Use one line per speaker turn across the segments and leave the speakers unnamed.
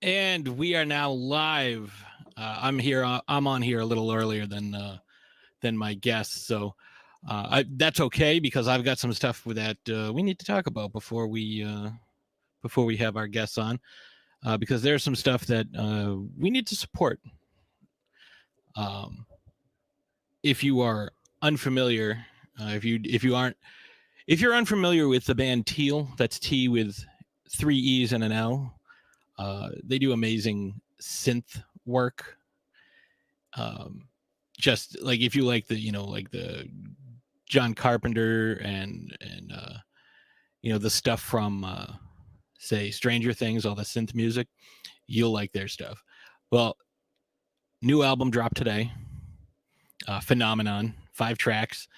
And we are now live. I'm here. I'm on here a little earlier than my guests, so that's okay because I've got some stuff that we need to talk about before we have our guests on. Because there's some stuff that we need to support. Um, if you are unfamiliar, if you're unfamiliar with the band Teal, that's T with three E's and an L. They do amazing synth work. Um, just like if you like like the John Carpenter and the stuff from say Stranger Things, all the synth music, you'll like their stuff. Well, new album dropped today. Phenomenon, 5 tracks.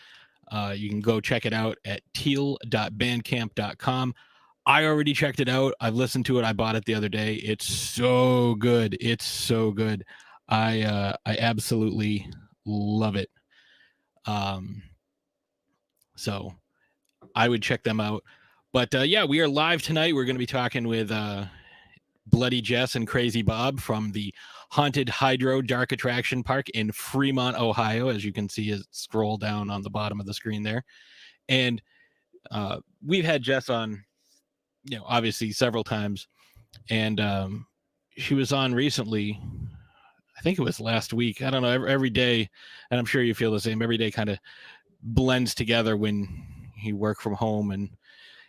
You can go check it out at teal.bandcamp.com. I already checked it out. I've listened to it. I bought it the other day. It's so good. It's so good. I absolutely love it. So I would check them out. But yeah, we are live tonight. We're going to be talking with Bloody Jess and Crazy Bob from the Haunted Hydro Dark Attraction Park in Fremont, Ohio, as you can see as scroll down on the bottom of the screen there. And we've had Jess on, obviously several times. And she was on recently. I think it was last week. I don't know. Every day, and I'm sure you feel the same. Every day kind of blends together when you work from home and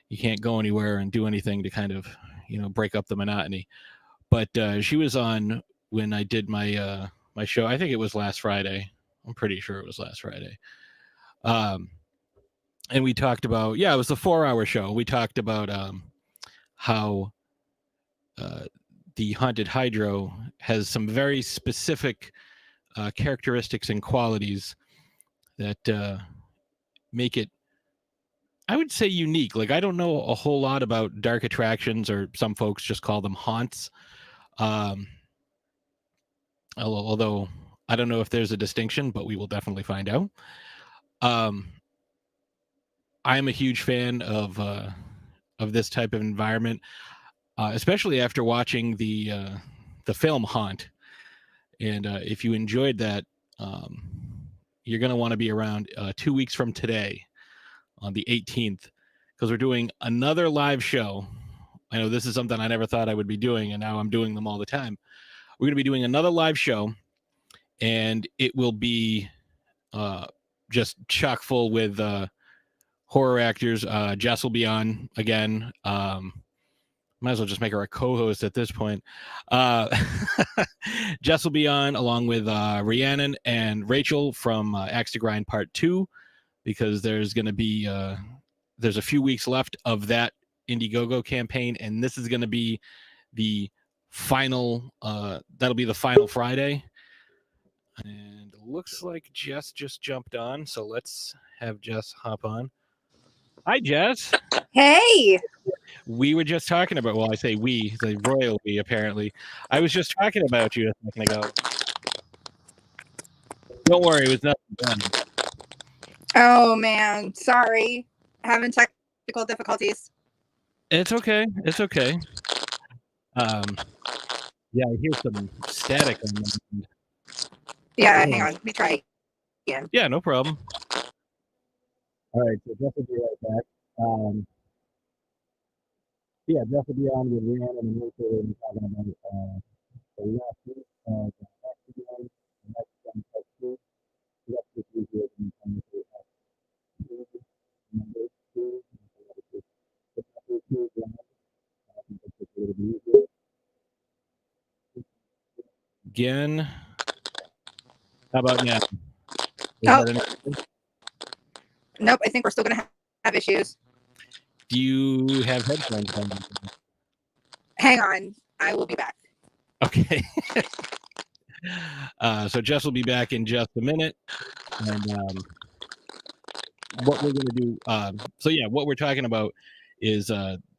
you can't go anywhere and do anything to kind of break up the monotony. But she was on when I did my my show. I think it was last Friday. I'm pretty sure it was last Friday. And we talked about it was the 4-hour show. We talked about how the Haunted Hydro has some very specific characteristics and qualities that make it, I would say, unique. Like, I don't know a whole lot about dark attractions, or some folks just call them haunts. Although I don't know if there's a distinction, but we will definitely find out. I am a huge fan of this type of environment, especially after watching the film Haunt. And if you enjoyed that, you're going to want to be around 2 weeks from today on the 18th, because we're doing another live show. I know this is something I never thought I would be doing, and now I'm doing them all the time. We're going to be doing another live show, and it will be just chock full with horror actors. Jess will be on again. Might as well just make her a co-host at this point. Jess will be on along with Rhiannon and Rachel from Axe to Grind Part 2, because there's going to be there's a few weeks left of that Indiegogo campaign, and this is going to be the final that'll be the final Friday. And it looks like Jess just jumped on, so let's have Jess hop on. Hi, Jess.
Hey.
We were just talking about, well, I say we, the royal we, apparently. I was just talking about you a second ago. Don't worry, it was nothing done.
Oh, man. Sorry. Having technical difficulties.
It's okay. It's okay. Yeah, I hear some static on the end.
Yeah, hang on. Let me try again.
Yeah, no problem. All right, so Jeff will be right back. Yeah, Jeff will be on with Rhiannon and Rachel and talking about the last week, the next one, the next one, part 2. That's what we do in number 2. Again. How about now?
Nope, I think we're still going to have issues.
Do you have headphones on?
Hang on. I will be back.
Okay. So Jess will be back in just a minute. And what we're going to do, what we're talking about is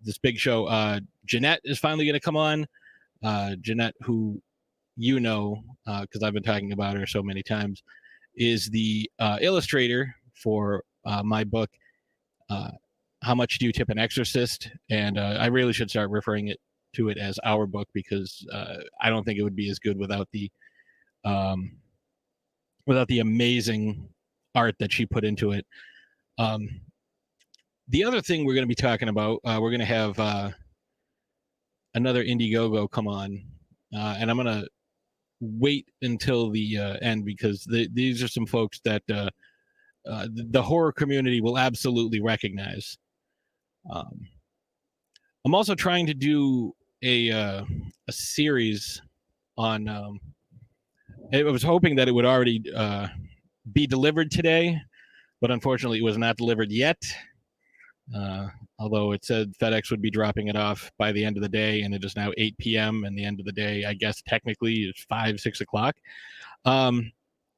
this big show. Jeanette is finally going to come on. Jeanette, who because I've been talking about her so many times, is the illustrator for my book, How Much Do You Tip an Exorcist? And I really should start referring to it as our book, because I don't think it would be as good without the amazing art that she put into it. The other thing we're going to be talking about, we're going to have another Indiegogo come on, and I'm going to wait until the end, because these are some folks that the horror community will absolutely recognize. I'm also trying to do a series on. I was hoping that it would already be delivered today, but unfortunately, it was not delivered yet. Although it said FedEx would be dropping it off by the end of the day, and it is now 8 p.m. and the end of the day, I guess technically, is 5-6 o'clock.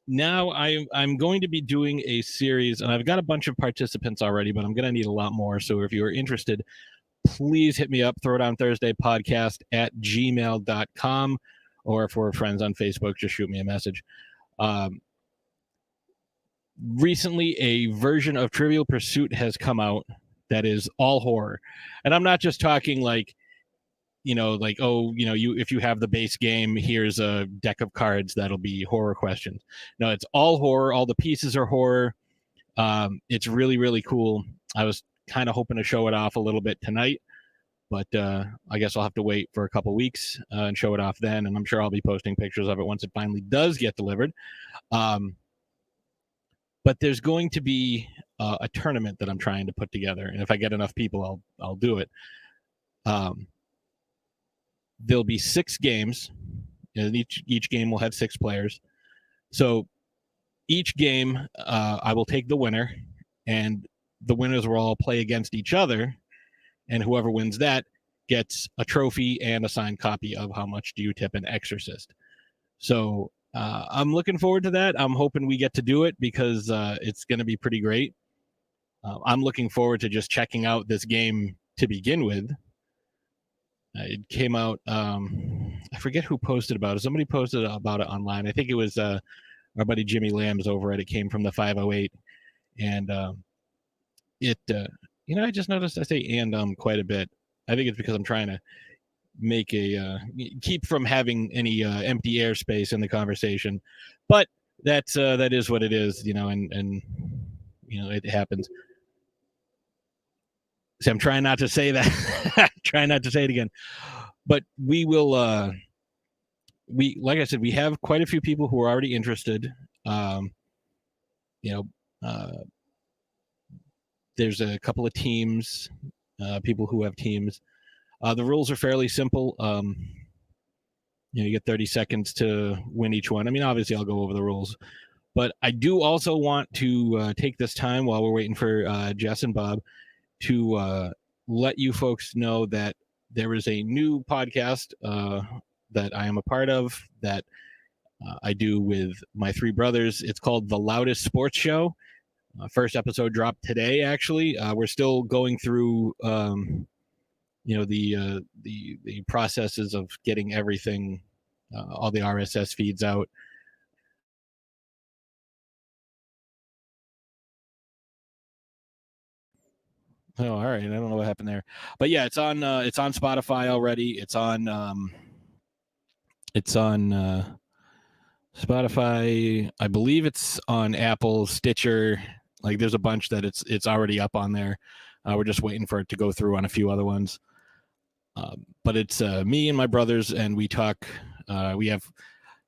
Now I'm going to be doing a series, and I've got a bunch of participants already, but I'm going to need a lot more. So if you're interested, please hit me up, throwdownthursdaypodcast@gmail.com, or for friends on Facebook, just shoot me a message. Recently, a version of Trivial Pursuit has come out that is all horror. And I'm not just talking like, if you have the base game, here's a deck of cards that'll be horror questions. No, it's all horror. All the pieces are horror. It's really, really cool. I was kind of hoping to show it off a little bit tonight, but I guess I'll have to wait for a couple weeks and show it off then. And I'm sure I'll be posting pictures of it once it finally does get delivered. But there's going to be a tournament that I'm trying to put together, and if I get enough people, I'll do it. There'll be 6 games, and each game will have 6 players. So each game, I will take the winner, and the winners will all play against each other, and whoever wins that gets a trophy and a signed copy of How Much Do You Tip an Exorcist. So I'm looking forward to that. I'm hoping we get to do it, because it's going to be pretty great. I'm looking forward to just checking out this game to begin with. It came out, I forget who posted about it. Somebody posted about it online. I think it was our buddy Jimmy Lambs over at It Came From the 508. And I just noticed I say "and" quite a bit. I think it's because I'm trying to make keep from having any empty airspace in the conversation, but that is what it is, and it happens. So I'm trying not to say that. Trying not to say it again, but we will. Like I said, we have quite a few people who are already interested. There's a couple of teams, people who have teams. The rules are fairly simple. You get 30 seconds to win each one. I mean, obviously, I'll go over the rules, but I do also want to take this time while we're waiting for Jess and Bob to let you folks know that there is a new podcast that I am a part of that I do with my 3 brothers. It's called The Loudest Sports Show. First episode dropped today, actually. We're still going through the processes of getting everything, all the RSS feeds out. Oh, all right. I don't know what happened there, but yeah, it's on Spotify already. It's on Spotify. I believe it's on Apple, Stitcher. Like, there's a bunch that it's already up on there. We're just waiting for it to go through on a few other ones. But it's me and my brothers, and we talk. We have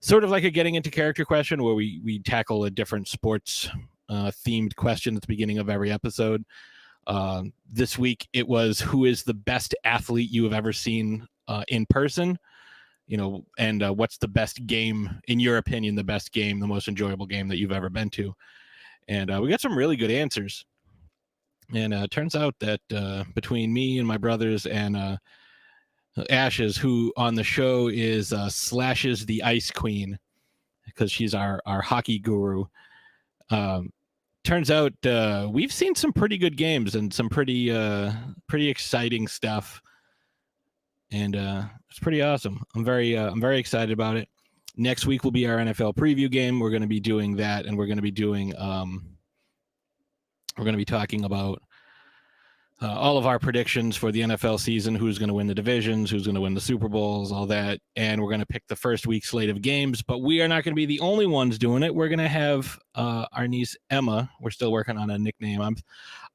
sort of like a getting into character question where we tackle a different sports themed question at the beginning of every episode. This week it was, who is the best athlete you have ever seen in person? And what's the best game, in your opinion, the best game, the most enjoyable game that you've ever been to? And we got some really good answers. And it turns out that between me and my brothers and Ashes, who on the show is Slashes the Ice Queen, because she's our hockey guru, turns out we've seen some pretty good games and some pretty exciting stuff, and it's pretty awesome. I'm very excited about it. Next week will be our NFL preview game. We're going to be doing that, and we're going to be doing we're going to be talking about all of our predictions for the NFL season, who's going to win the divisions, who's going to win the Super Bowls, all that. And we're going to pick the first week slate of games, but we are not going to be the only ones doing it. We're going to have our niece Emma. We're still working on a nickname.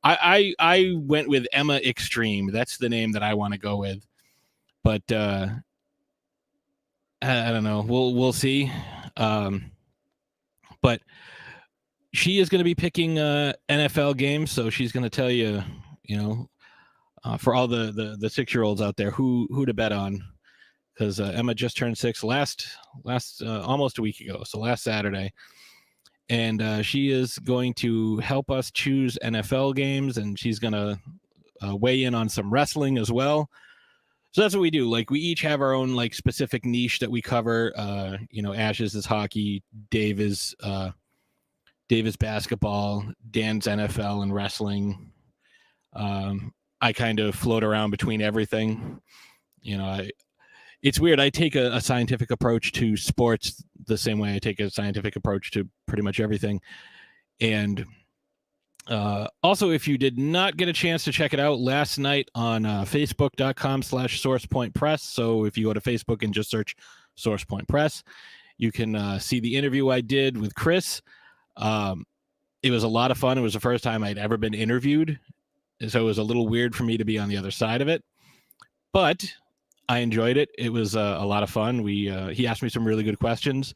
I went with Emma Extreme. That's the name that I want to go with. But I don't know. We'll see. But she is going to be picking NFL games, so she's going to tell you, for all the 6-year-olds out there, who to bet on, because Emma just turned 6 last almost a week ago, so last Saturday, and she is going to help us choose NFL games, and she's going to weigh in on some wrestling as well. So that's what we do. Like, we each have our own like specific niche that we cover. Ash's is hockey, Dave is basketball, Dan's NFL and wrestling. I kind of float around between everything. It's weird. I take a scientific approach to sports the same way I take a scientific approach to pretty much everything. And also, if you did not get a chance to check it out last night on facebook.com/SourcePointPress. So if you go to Facebook and just search SourcePoint Press, you can see the interview I did with Chris. It was a lot of fun. It was the first time I'd ever been interviewed. So it was a little weird for me to be on the other side of it, but I enjoyed it. It was a lot of fun. He asked me some really good questions,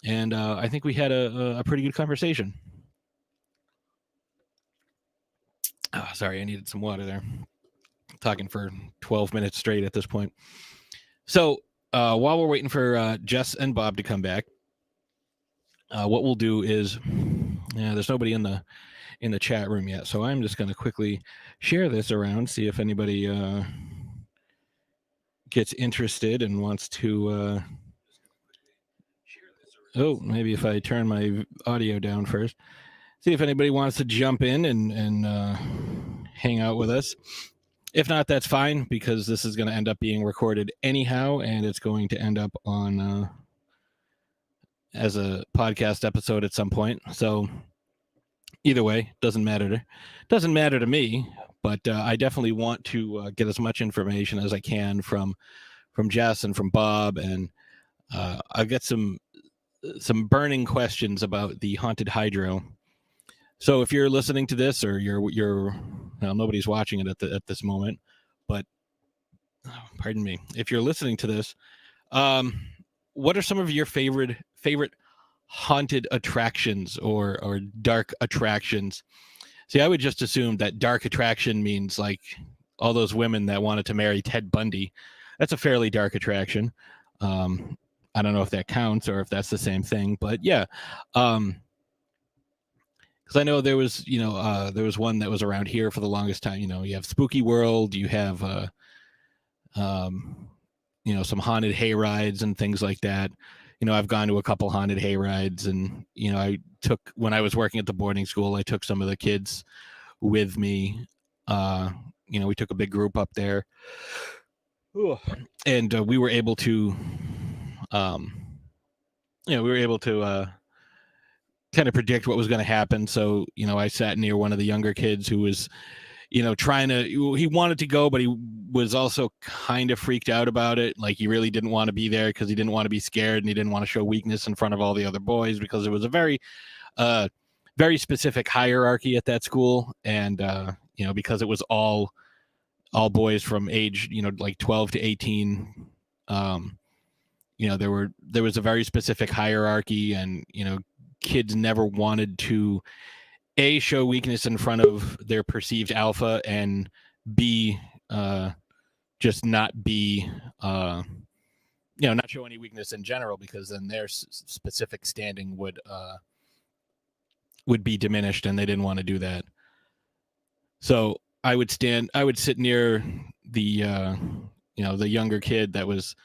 and I think we had a pretty good conversation. Oh, sorry, I needed some water there. Talking for 12 minutes straight at this point. So while we're waiting for Jess and Bob to come back, what we'll do is, there's nobody in the chat room yet, so I'm just going to quickly share this around, see if anybody gets interested and wants to maybe if I turn my audio down first, see if anybody wants to jump in and hang out with us. If not, that's fine, because this is going to end up being recorded anyhow, and it's going to end up on as a podcast episode at some point. So either way, doesn't matter to me, but I definitely want to get as much information as I can from Jess and from Bob, and I'll get some burning questions about the haunted hydro. So if you're listening to this, or you're nobody's watching it at this moment, but pardon me, if you're listening to this, what are some of your favorite haunted attractions or dark attractions? See, I would just assume that dark attraction means like all those women that wanted to marry Ted Bundy. That's a fairly dark attraction. I don't know if that counts or if that's the same thing, but yeah. Because I know there was one that was around here for the longest time. You have Spooky World, you have some haunted hay rides and things like that. I've gone to a couple haunted hay rides, and when I was working at the boarding school, I took some of the kids with me. We took a big group up there, and we were able to, kind of predict what was going to happen. So, I sat near one of the younger kids who was, he wanted to go, but he was also kind of freaked out about it. Like, he really didn't want to be there because he didn't want to be scared, and he didn't want to show weakness in front of all the other boys, because it was a very, very specific hierarchy at that school. And, because it was all boys from age, like 12 to 18, there was a very specific hierarchy, and, kids never wanted to show weakness in front of their perceived alpha, and B, just not be, not show any weakness in general, because then their specific standing would be diminished, and they didn't want to do that. So I would sit near the, the younger kid that was,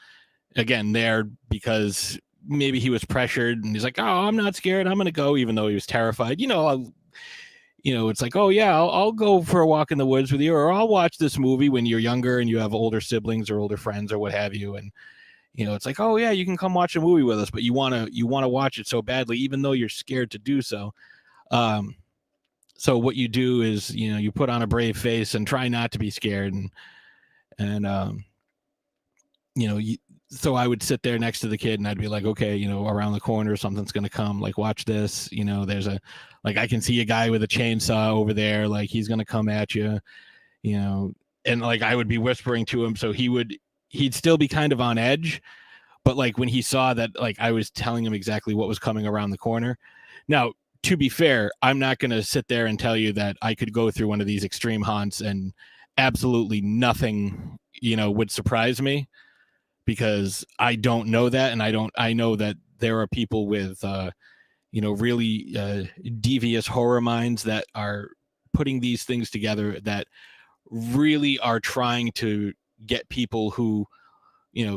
again, there because maybe he was pressured, and he's like, "Oh, I'm not scared. I'm going to go," even though he was terrified. It's like, "Oh yeah, I'll go for a walk in the woods with you, or I'll watch this movie," when you're younger and you have older siblings or older friends or what have you. And, it's like, "Oh yeah, you can come watch a movie with us," but you want to watch it so badly, even though you're scared to do so. so what you do is, you put on a brave face and try not to be scared, and so I would sit there next to the kid and I'd be like, okay, around the corner, something's going to come, like, watch this, there's I can see a guy with a chainsaw over there, like, he's going to come at you, and like, I would be whispering to him. So he'd still be kind of on edge, but like, when he saw that, like, I was telling him exactly what was coming around the corner. Now, to be fair, I'm not going to sit there and tell you that I could go through one of these extreme haunts and absolutely nothing, would surprise me, because I don't know that. And I know that there are people with, really devious horror minds that are putting these things together, that really are trying to get people who,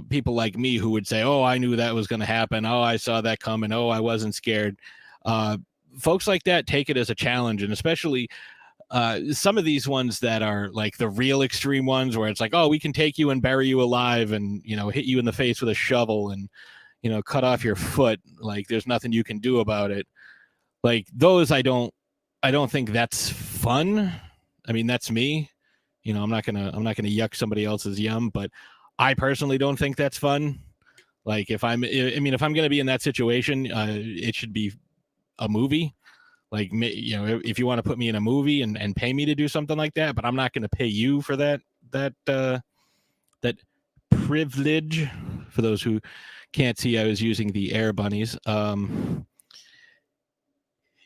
people like me, who would say, oh, I knew that was going to happen. Oh, I saw that coming. Oh, I wasn't scared. Folks like that take it as a challenge. And especially some of these ones that are like the real extreme ones, where it's like, oh, we can take you and bury you alive and, hit you in the face with a shovel and, cut off your foot. Like, there's nothing you can do about it. Like, those, I don't think that's fun. I mean, that's me. I'm not gonna yuck somebody else's yum, but I personally don't think that's fun. Like, if I'm gonna be in that situation, it should be a movie. Like, if you want to put me in a movie and pay me to do something like that, but I'm not going to pay you for that privilege. For those who can't see, I was using the air bunnies. Yeah,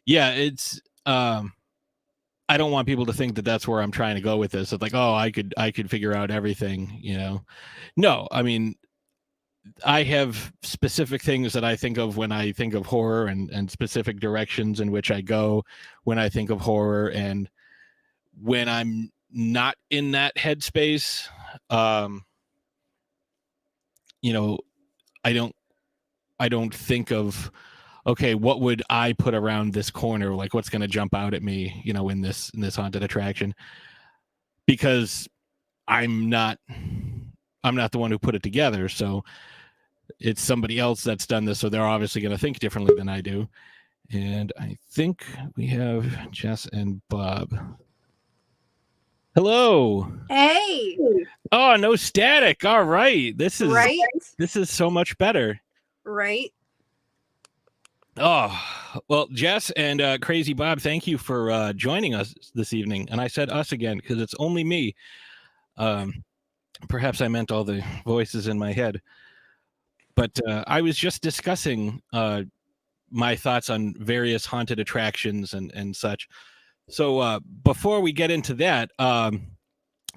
it's I don't want people to think that that's where I'm trying to go with this. It's like, oh, I could figure out everything, No, I mean, I have specific things that I think of when I think of horror, and specific directions in which I go when I think of horror. And when I'm not in that headspace, I don't think of, okay, what would I put around this corner? Like, what's going to jump out at me, in this haunted attraction? Because I'm not the one who put it together. So it's somebody else that's done this. So they're obviously going to think differently than I do. And I think we have Jess and Bob. Hello.
Hey.
Oh, no static. All right. This is so much better.
Right.
Oh, well, Jess and Crazy Bob, thank you for joining us this evening. And I said us again because it's only me. Perhaps I meant all the voices in my head. But I was just discussing my thoughts on various haunted attractions and such. So before we get into that,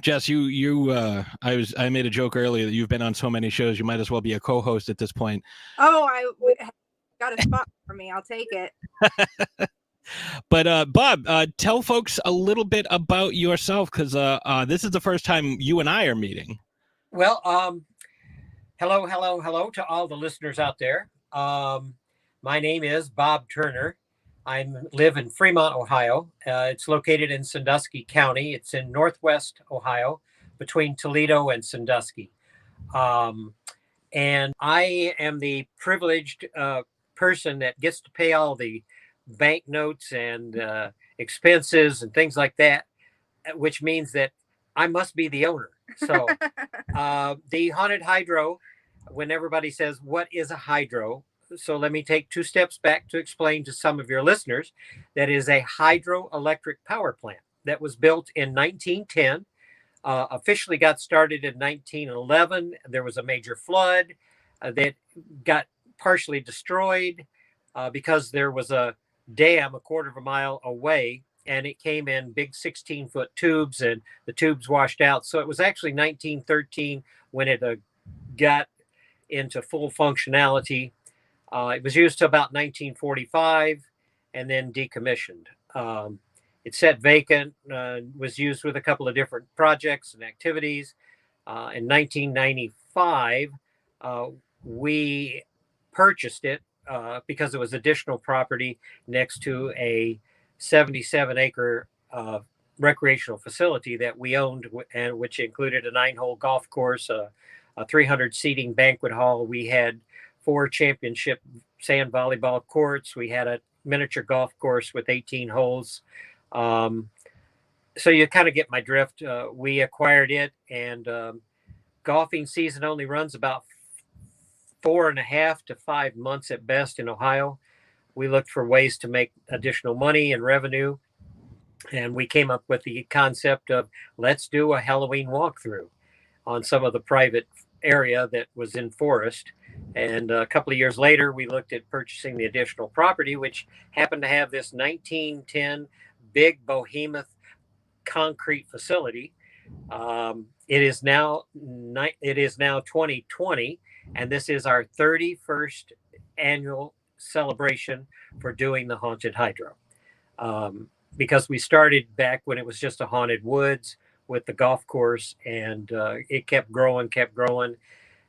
Jess, I made a joke earlier that you've been on so many shows, you might as well be a co-host at this point.
Oh, I got a spot for me. I'll take it.
But Bob, tell folks a little bit about yourself, because this is the first time you and I are meeting.
Well, hello to all the listeners out there. My name is Bob Turner. I live in Fremont, Ohio. It's located in Sandusky County. It's in Northwest Ohio, between Toledo and Sandusky. And I am the privileged person that gets to pay all the banknotes and expenses and things like that, which means that I must be the owner. So the haunted hydro, when everybody says, what is a hydro? So let me take 2 steps back to explain to some of your listeners. That is a hydroelectric power plant that was built in 1910, officially got started in 1911. There was a major flood that got partially destroyed because there was a dam a quarter of a mile away, and it came in big 16-foot tubes, and the tubes washed out. So it was actually 1913 when it got into full functionality. It was used till about 1945 and then decommissioned. It sat vacant, was used with a couple of different projects and activities. In 1995, we purchased it because it was additional property next to a 77-acre recreational facility that we owned, and which included a 9-hole golf course, a 300-seating banquet hall. We had 4 championship sand volleyball courts. We had a miniature golf course with 18 holes. So you kind of get my drift. We acquired it, and golfing season only runs about 4.5 to 5 months at best in Ohio. We looked for ways to make additional money and revenue, and we came up with the concept of let's do a Halloween walkthrough on some of the private area that was in forest. And a couple of years later, we looked at purchasing the additional property, which happened to have this 1910 big behemoth concrete facility. It is now 2020, and this is our 31st annual celebration for doing the haunted hydro. Because we started back when it was just a haunted woods with the golf course, and it kept growing.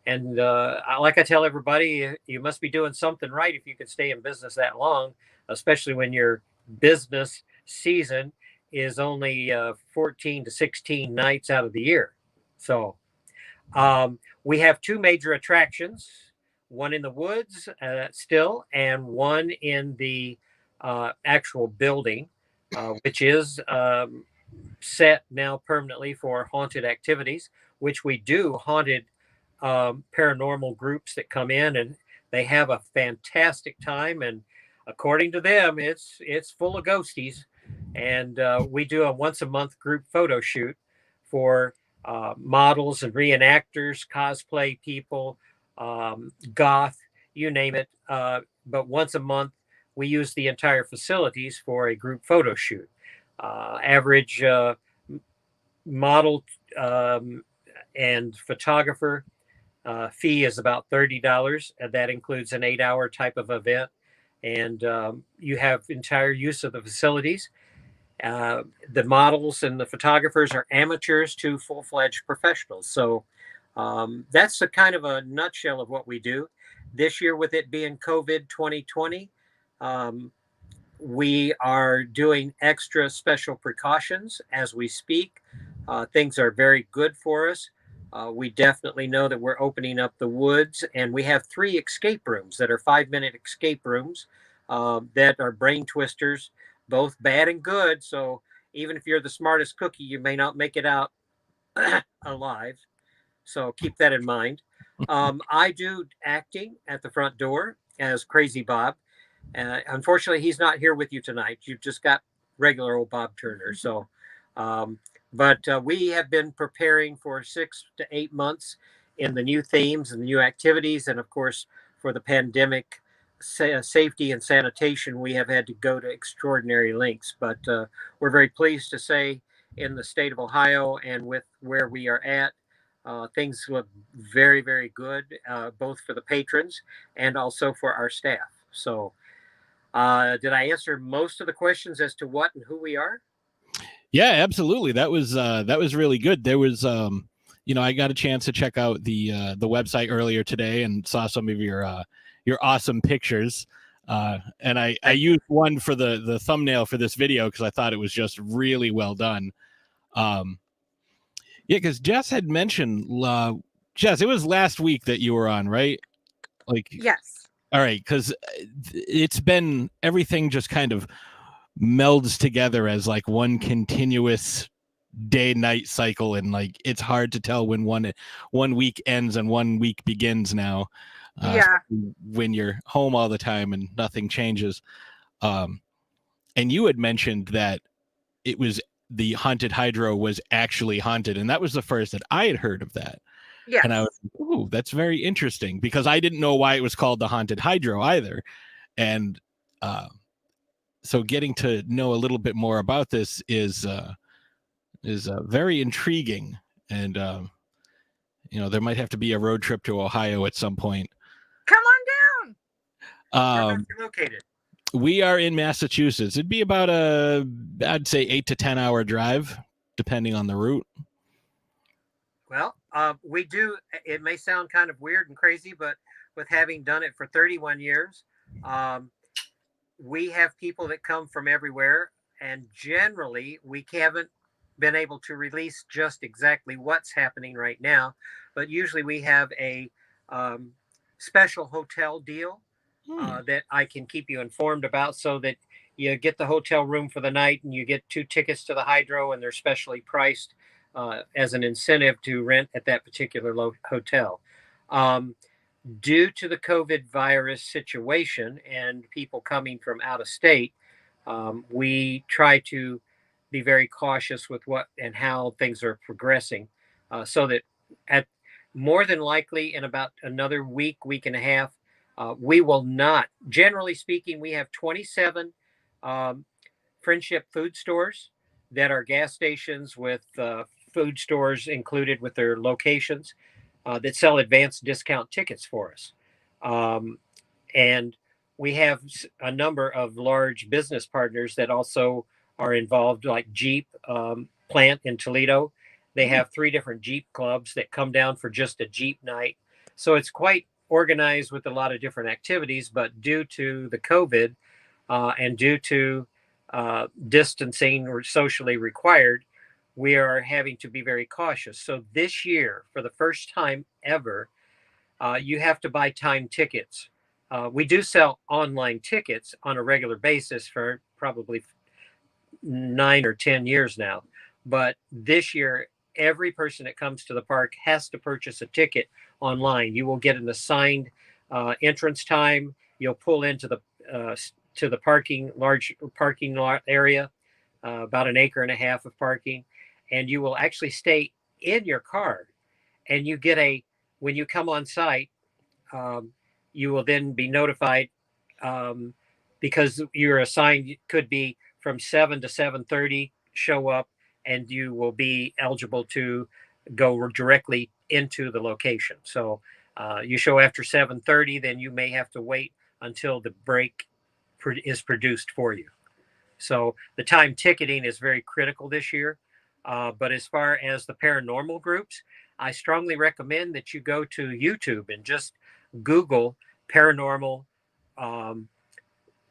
And like I tell everybody, you must be doing something right if you could stay in business that long, especially when your business season is only 14 to 16 nights out of the year. So we have two major attractions, one in the woods still, and one in the actual building, which is set now permanently for haunted activities, which we do haunted paranormal groups that come in, and they have a fantastic time. And according to them, it's full of ghosties. And we do a once a month group photo shoot for models and reenactors, cosplay people, goth, you name it. But once a month, we use the entire facilities for a group photo shoot. Average model and photographer fee is about $30. And that includes an 8-hour type of event. And you have entire use of the facilities. The models and the photographers are amateurs to full-fledged professionals. So that's a kind of a nutshell of what we do. This year, with it being COVID 2020, we are doing extra special precautions as we speak. Things are very good for us. We definitely know that we're opening up the woods, and we have 3 escape rooms that are 5-minute escape rooms that are brain twisters, both bad and good. So even if you're the smartest cookie, you may not make it out alive. So keep that in mind. I do acting at the front door as Crazy Bob. Unfortunately, he's not here with you tonight. You've just got regular old Bob Turner. So, but we have been preparing for 6 to 8 months in the new themes and new activities. And of course, for the pandemic, safety and sanitation, we have had to go to extraordinary lengths. But we're very pleased to say in the state of Ohio and with where we are at, things look very, very good, both for the patrons and also for our staff. So did I answer most of the questions as to what and who we are?
Yeah, absolutely. That was really good. There was, I got a chance to check out the website earlier today and saw some of your awesome pictures. And I used one for the thumbnail for this video because I thought it was just really well done. Yeah, because Jess had mentioned, Jess, it was last week that you were on, right? Like,
Yes.
All right, because it's been, everything just kind of melds together as like one continuous day-night cycle, and like it's hard to tell when one week ends and one week begins now.
Yeah.
When you're home all the time and nothing changes. And you had mentioned that it was the haunted hydro was actually haunted, and that was the first that I had heard of that.
Yes.
And I was, ooh, that's very interesting, because I didn't know why it was called the haunted hydro either. And so getting to know a little bit more about this is very intriguing. And there might have to be a road trip to Ohio at some point.
Come on down.
Where are you located?
We are in Massachusetts. It'd be about I'd say 8 to 10 hour drive, depending on the route.
Well, we do. It may sound kind of weird and crazy, but with having done it for 31 years, we have people that come from everywhere. And generally, we haven't been able to release just exactly what's happening right now. But usually we have a special hotel deal that I can keep you informed about, so that you get the hotel room for the night, and you get 2 tickets to the hydro, and they're specially priced as an incentive to rent at that particular hotel. Um, Due to the COVID virus situation and people coming from out of state, we try to be very cautious with what and how things are progressing, so that at more than likely in about another week and a half, we will not. Generally speaking, we have 27 um, Friendship food stores that are gas stations with food stores included with their locations that sell advanced discount tickets for us. Um, and we have a number of large business partners that also are involved, like Jeep plant in Toledo. They have 3 different Jeep clubs that come down for just a Jeep night. So it's quite organized with a lot of different activities, but due to the COVID and due to distancing or socially required, we are having to be very cautious. So this year, for the first time ever, you have to buy time tickets. We do sell online tickets on a regular basis for probably 9 or 10 years now. But this year, every person that comes to the park has to purchase a ticket online. You will get an assigned entrance time. You'll pull into the large parking lot area, about an acre and a half of parking, and you will actually stay in your car. And you get when you come on site, you will then be notified, because you're assigned, could be from 7 to 7:30, show up, and you will be eligible to go directly into the location. So you show after 7:30, then you may have to wait until the break is produced for you. So the time ticketing is very critical this year. But as far as the paranormal groups, I strongly recommend that you go to YouTube and just Google paranormal um,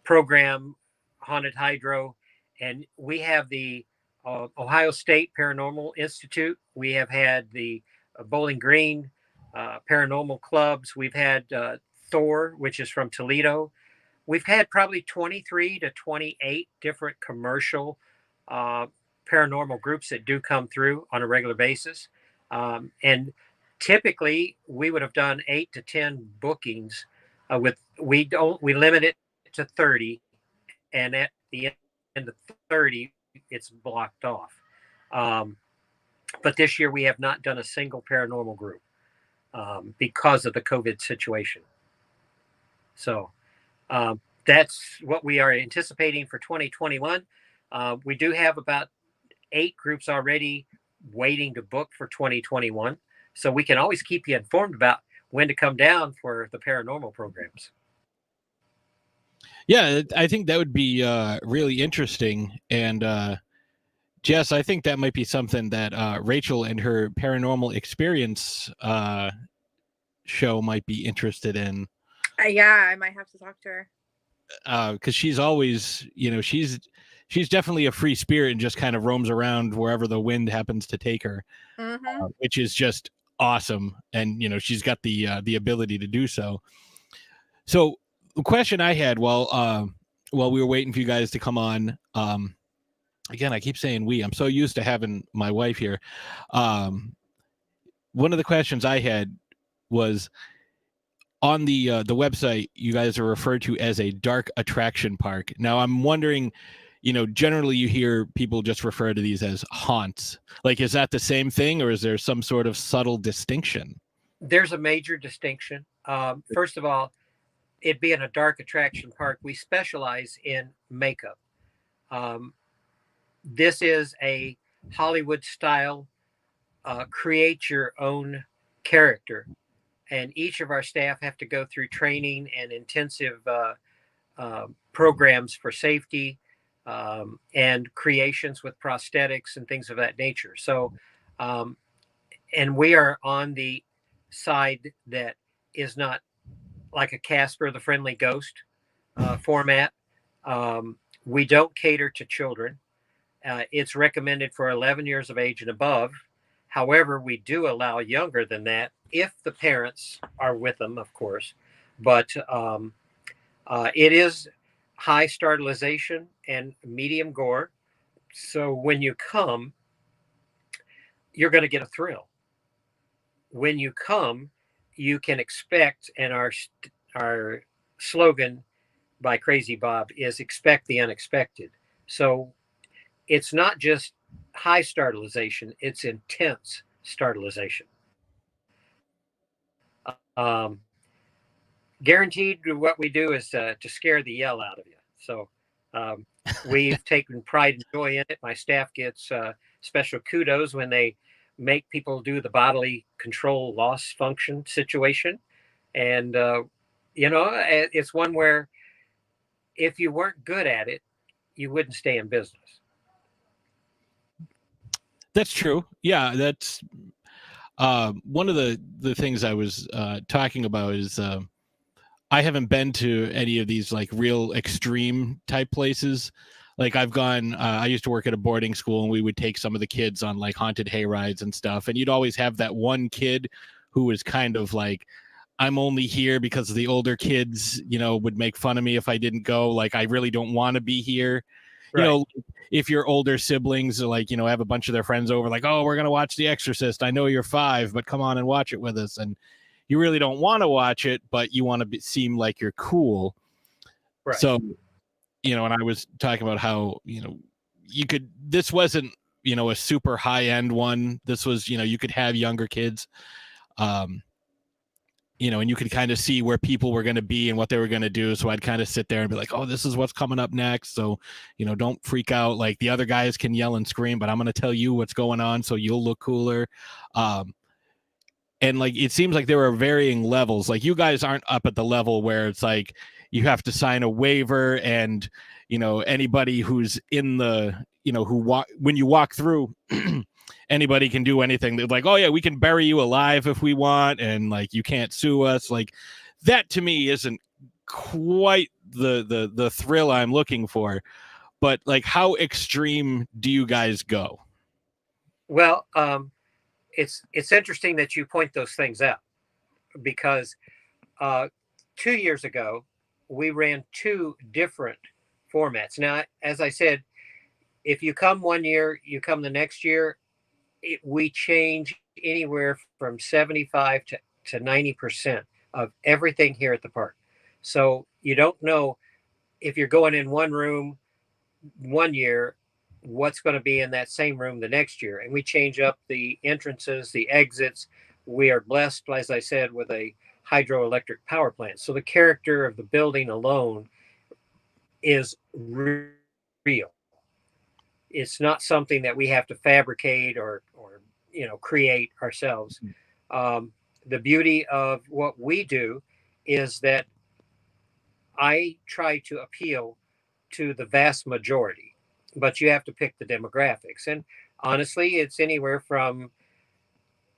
program, Haunted Hydro. And we have the Ohio State Paranormal Institute. We have had the Bowling Green Paranormal Clubs. We've had Thor, which is from Toledo. We've had probably 23 to 28 different commercial paranormal groups that do come through on a regular basis. And typically we would have done 8 to 10 bookings we limit it to 30, and at the end of 30 it's blocked off. But this year we have not done a single paranormal group because of the COVID situation. So that's what we are anticipating for 2021. We do have about 8 groups already waiting to book for 2021. So we can always keep you informed about when to come down for the paranormal programs.
Yeah, I think that would be really interesting. And Jess, I think that might be something that Rachel and her paranormal experience show might be interested in.
Yeah, I might have to talk to her.
Because she's always, she's definitely a free spirit and just kind of roams around wherever the wind happens to take her, which is just awesome. And she's got the ability to do so. So the question I had while we were waiting for you guys to come on, again, I keep saying we. I'm so used to having my wife here. One of the questions I had was, on the website, you guys are referred to as a dark attraction park. Now, I'm wondering, generally you hear people just refer to these as haunts. Like, is that the same thing, or is there some sort of subtle distinction?
There's a major distinction. First of all, it being a dark attraction park, we specialize in makeup. This is a Hollywood style, create your own character. And each of our staff have to go through training and intensive programs for safety and creations with prosthetics and things of that nature. So, and we are on the side that is not like a Casper the Friendly Ghost format. We don't cater to children. It's recommended for 11 years of age and above. However, we do allow younger than that if the parents are with them, of course. But it is high startilization and medium gore. So when you come, you're going to get a thrill. When you come, you can expect, and our slogan by Crazy Bob is expect the unexpected. So it's not just high startilization, it's intense startilization. Um, Guaranteed what we do is to scare the yell out of you. So um, we've taken pride and joy in it. My staff gets special kudos when they make people do the bodily control loss function situation. And, it's one where if you weren't good at it, you wouldn't stay in business.
That's true. Yeah, that's one of the things I was talking about is I haven't been to any of these like real extreme type places. Like I've gone, I used to work at a boarding school, and we would take some of the kids on like haunted hay rides and stuff. And you'd always have that one kid who was kind of like, I'm only here because the older kids, would make fun of me if I didn't go. Like, I really don't want to be here.
Right.
If your older siblings are like, have a bunch of their friends over, like, oh, we're going to watch The Exorcist. I know you're 5, but come on and watch it with us. And you really don't want to watch it, but you want to seem like you're cool.
Right.
So, and I was talking about how, this wasn't, a super high end one. This was, you could have younger kids. And you could kind of see where people were going to be and what they were going to do. So I'd kind of sit there and be like, oh, this is what's coming up next. So, don't freak out. Like the other guys can yell and scream, but I'm going to tell you what's going on so you'll look cooler. And like, it seems like there are varying levels. Like you guys aren't up at the level where it's like you have to sign a waiver and, anybody who's in the, when you walk through, anybody can do anything. They're like, oh yeah, we can bury you alive if we want. And like, you can't sue us. Like that to me isn't quite the thrill I'm looking for, but like how extreme do you guys go?
Well, it's interesting that you point those things out because 2 years ago we ran 2 different formats. Now, as I said, if you come one year, you come the next year, we change anywhere from 75 to 90% of everything here at the park. So you don't know if you're going in one room one year, what's going to be in that same room the next year. And we change up the entrances, the exits. We are blessed, as I said, with a hydroelectric power plant. So the character of the building alone is real. It's not something that we have to fabricate or create ourselves. The beauty of what we do is that I try to appeal to the vast majority, but you have to pick the demographics. And honestly, it's anywhere from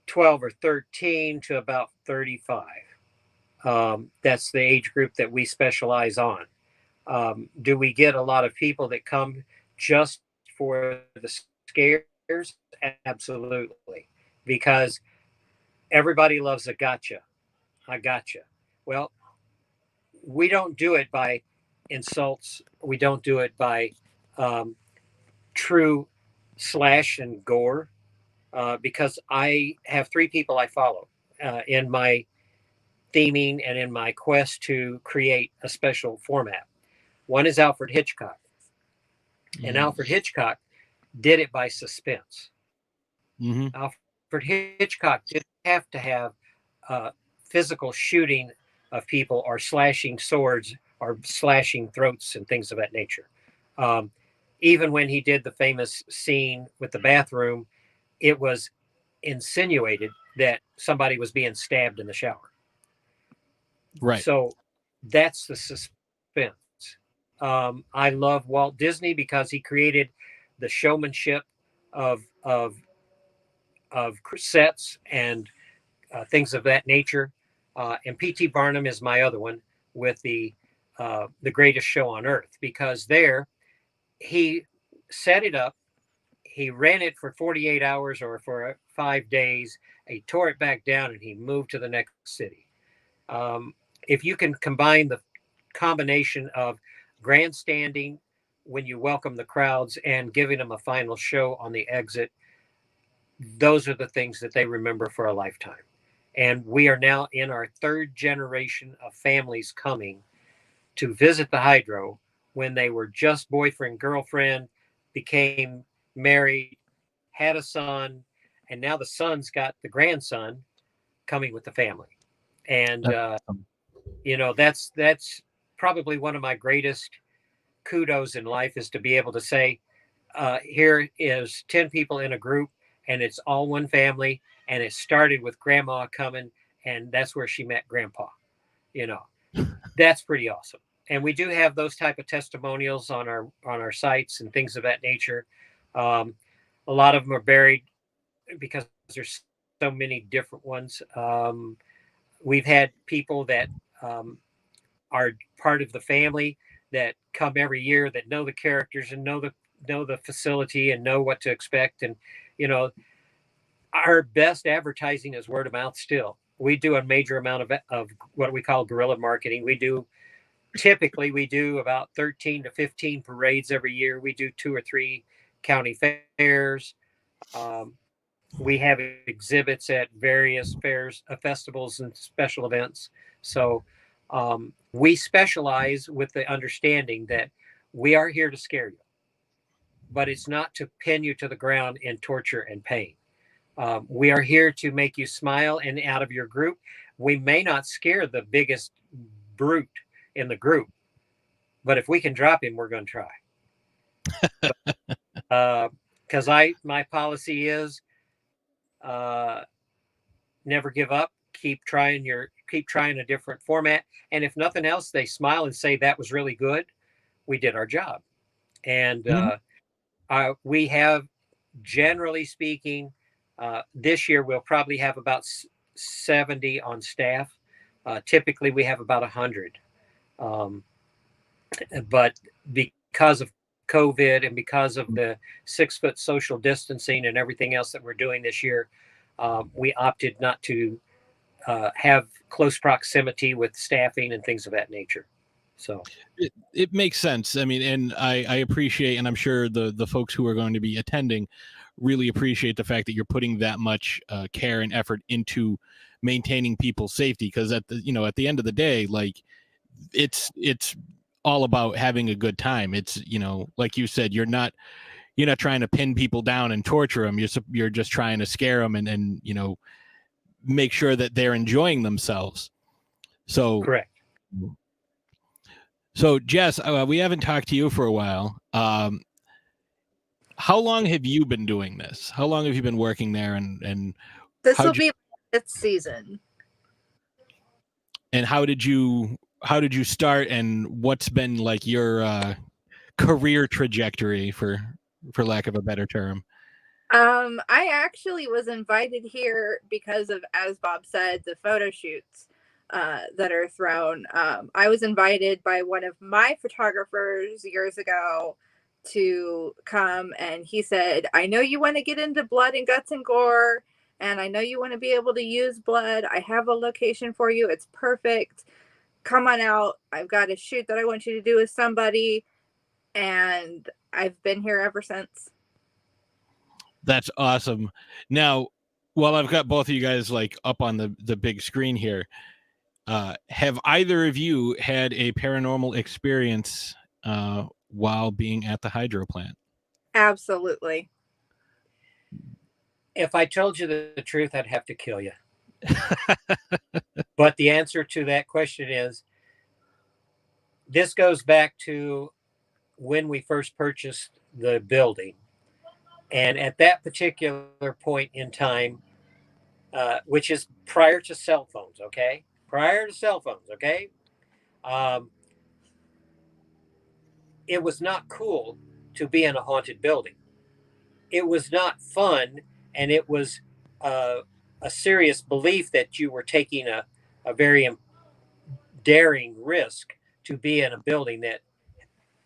12 or 13 to about 35. That's the age group that we specialize on. Do we get a lot of people that come just for the scares? Absolutely. Because everybody loves a gotcha. I gotcha. Well, we don't do it by insults. We don't do it by true slash and gore because I have 3 people I follow in my theming and in my quest to create a special format. One is Alfred Hitchcock. And Alfred Hitchcock did it by suspense.
Mm-hmm.
Alfred Hitchcock didn't have to have physical shooting of people or slashing swords or slashing throats and things of that nature. Even when he did the famous scene with the bathroom, it was insinuated that somebody was being stabbed in the shower.
Right.
So that's the suspense. I love Walt Disney because he created the showmanship of sets and things of that nature. And P.T. Barnum is my other one with the greatest show on earth, because there he set it up. He ran it for 48 hours or for 5 days. He tore it back down and he moved to the next city. If you can combine the combination of grandstanding when you welcome the crowds, and giving them a final show on the exit. Those are the things that they remember for a lifetime. And we are now in our third generation of families coming to visit the Hydro when they were just boyfriend, girlfriend, became married, had a son, and now the son's got the grandson coming with the family. And, that's probably one of my greatest kudos in life, is to be able to say, here is 10 people in a group, and it's all one family, and it started with grandma coming, and that's where she met grandpa. That's pretty awesome. And we do have those type of testimonials on our sites and things of that nature. A lot of them are buried because there's so many different ones. We've had people that are part of the family that come every year, that know the characters and know the facility and know what to expect. And our best advertising is word of mouth. Still, we do a major amount of what we call guerrilla marketing. Typically we do about 13 to 15 parades every year. We do 2 or 3 county fairs. We have exhibits at various fairs, festivals, and special events. So we specialize with the understanding that we are here to scare you, but it's not to pin you to the ground in torture and pain. We are here to make you smile, and out of your group, we may not scare the biggest brute in the group, but if we can drop him, we're going to try. Because my policy is never give up. Keep trying a different format, and if nothing else, they smile and say that was really good. We did our job, and we have, generally speaking, this year we'll probably have about 70 on staff. Typically, we have about 100. But because of COVID and because of the 6-foot social distancing and everything else that we're doing this year, we opted not to have close proximity with staffing and things of that nature. So
it makes sense. I mean, and I appreciate, and I'm sure the folks who are going to be attending really appreciate the fact that you're putting that much care and effort into maintaining people's safety. Because at the end of the day, like it's all about having a good time. It's, like you said, you're not trying to pin people down and torture them. You're just trying to scare them and make sure that they're enjoying themselves. So
correct.
So Jess, we haven't talked to you for a while. How long have you been doing this? How long have you been working there? And
this will be its season.
And how did you start, and what's been like your career trajectory, for lack of a better term?
I actually was invited here because of, as Bob said, the photo shoots that are thrown. I was invited by one of my photographers years ago to come, and he said, I know you want to get into blood and guts and gore, and I know you want to be able to use blood. I have a location for you. It's perfect. Come on out. I've got a shoot that I want you to do with somebody. And I've been here ever since.
That's awesome. Now, while I've got both of you guys like up on the big screen here, have either of you had a paranormal experience while being at the hydro plant?
Absolutely.
If I told you the truth, I'd have to kill you. But the answer to that question is, this goes back to when we first purchased the building. And at that particular point in time, which is prior to cell phones, okay? It was not cool to be in a haunted building. It was not fun, and it was a serious belief that you were taking a very daring risk to be in a building that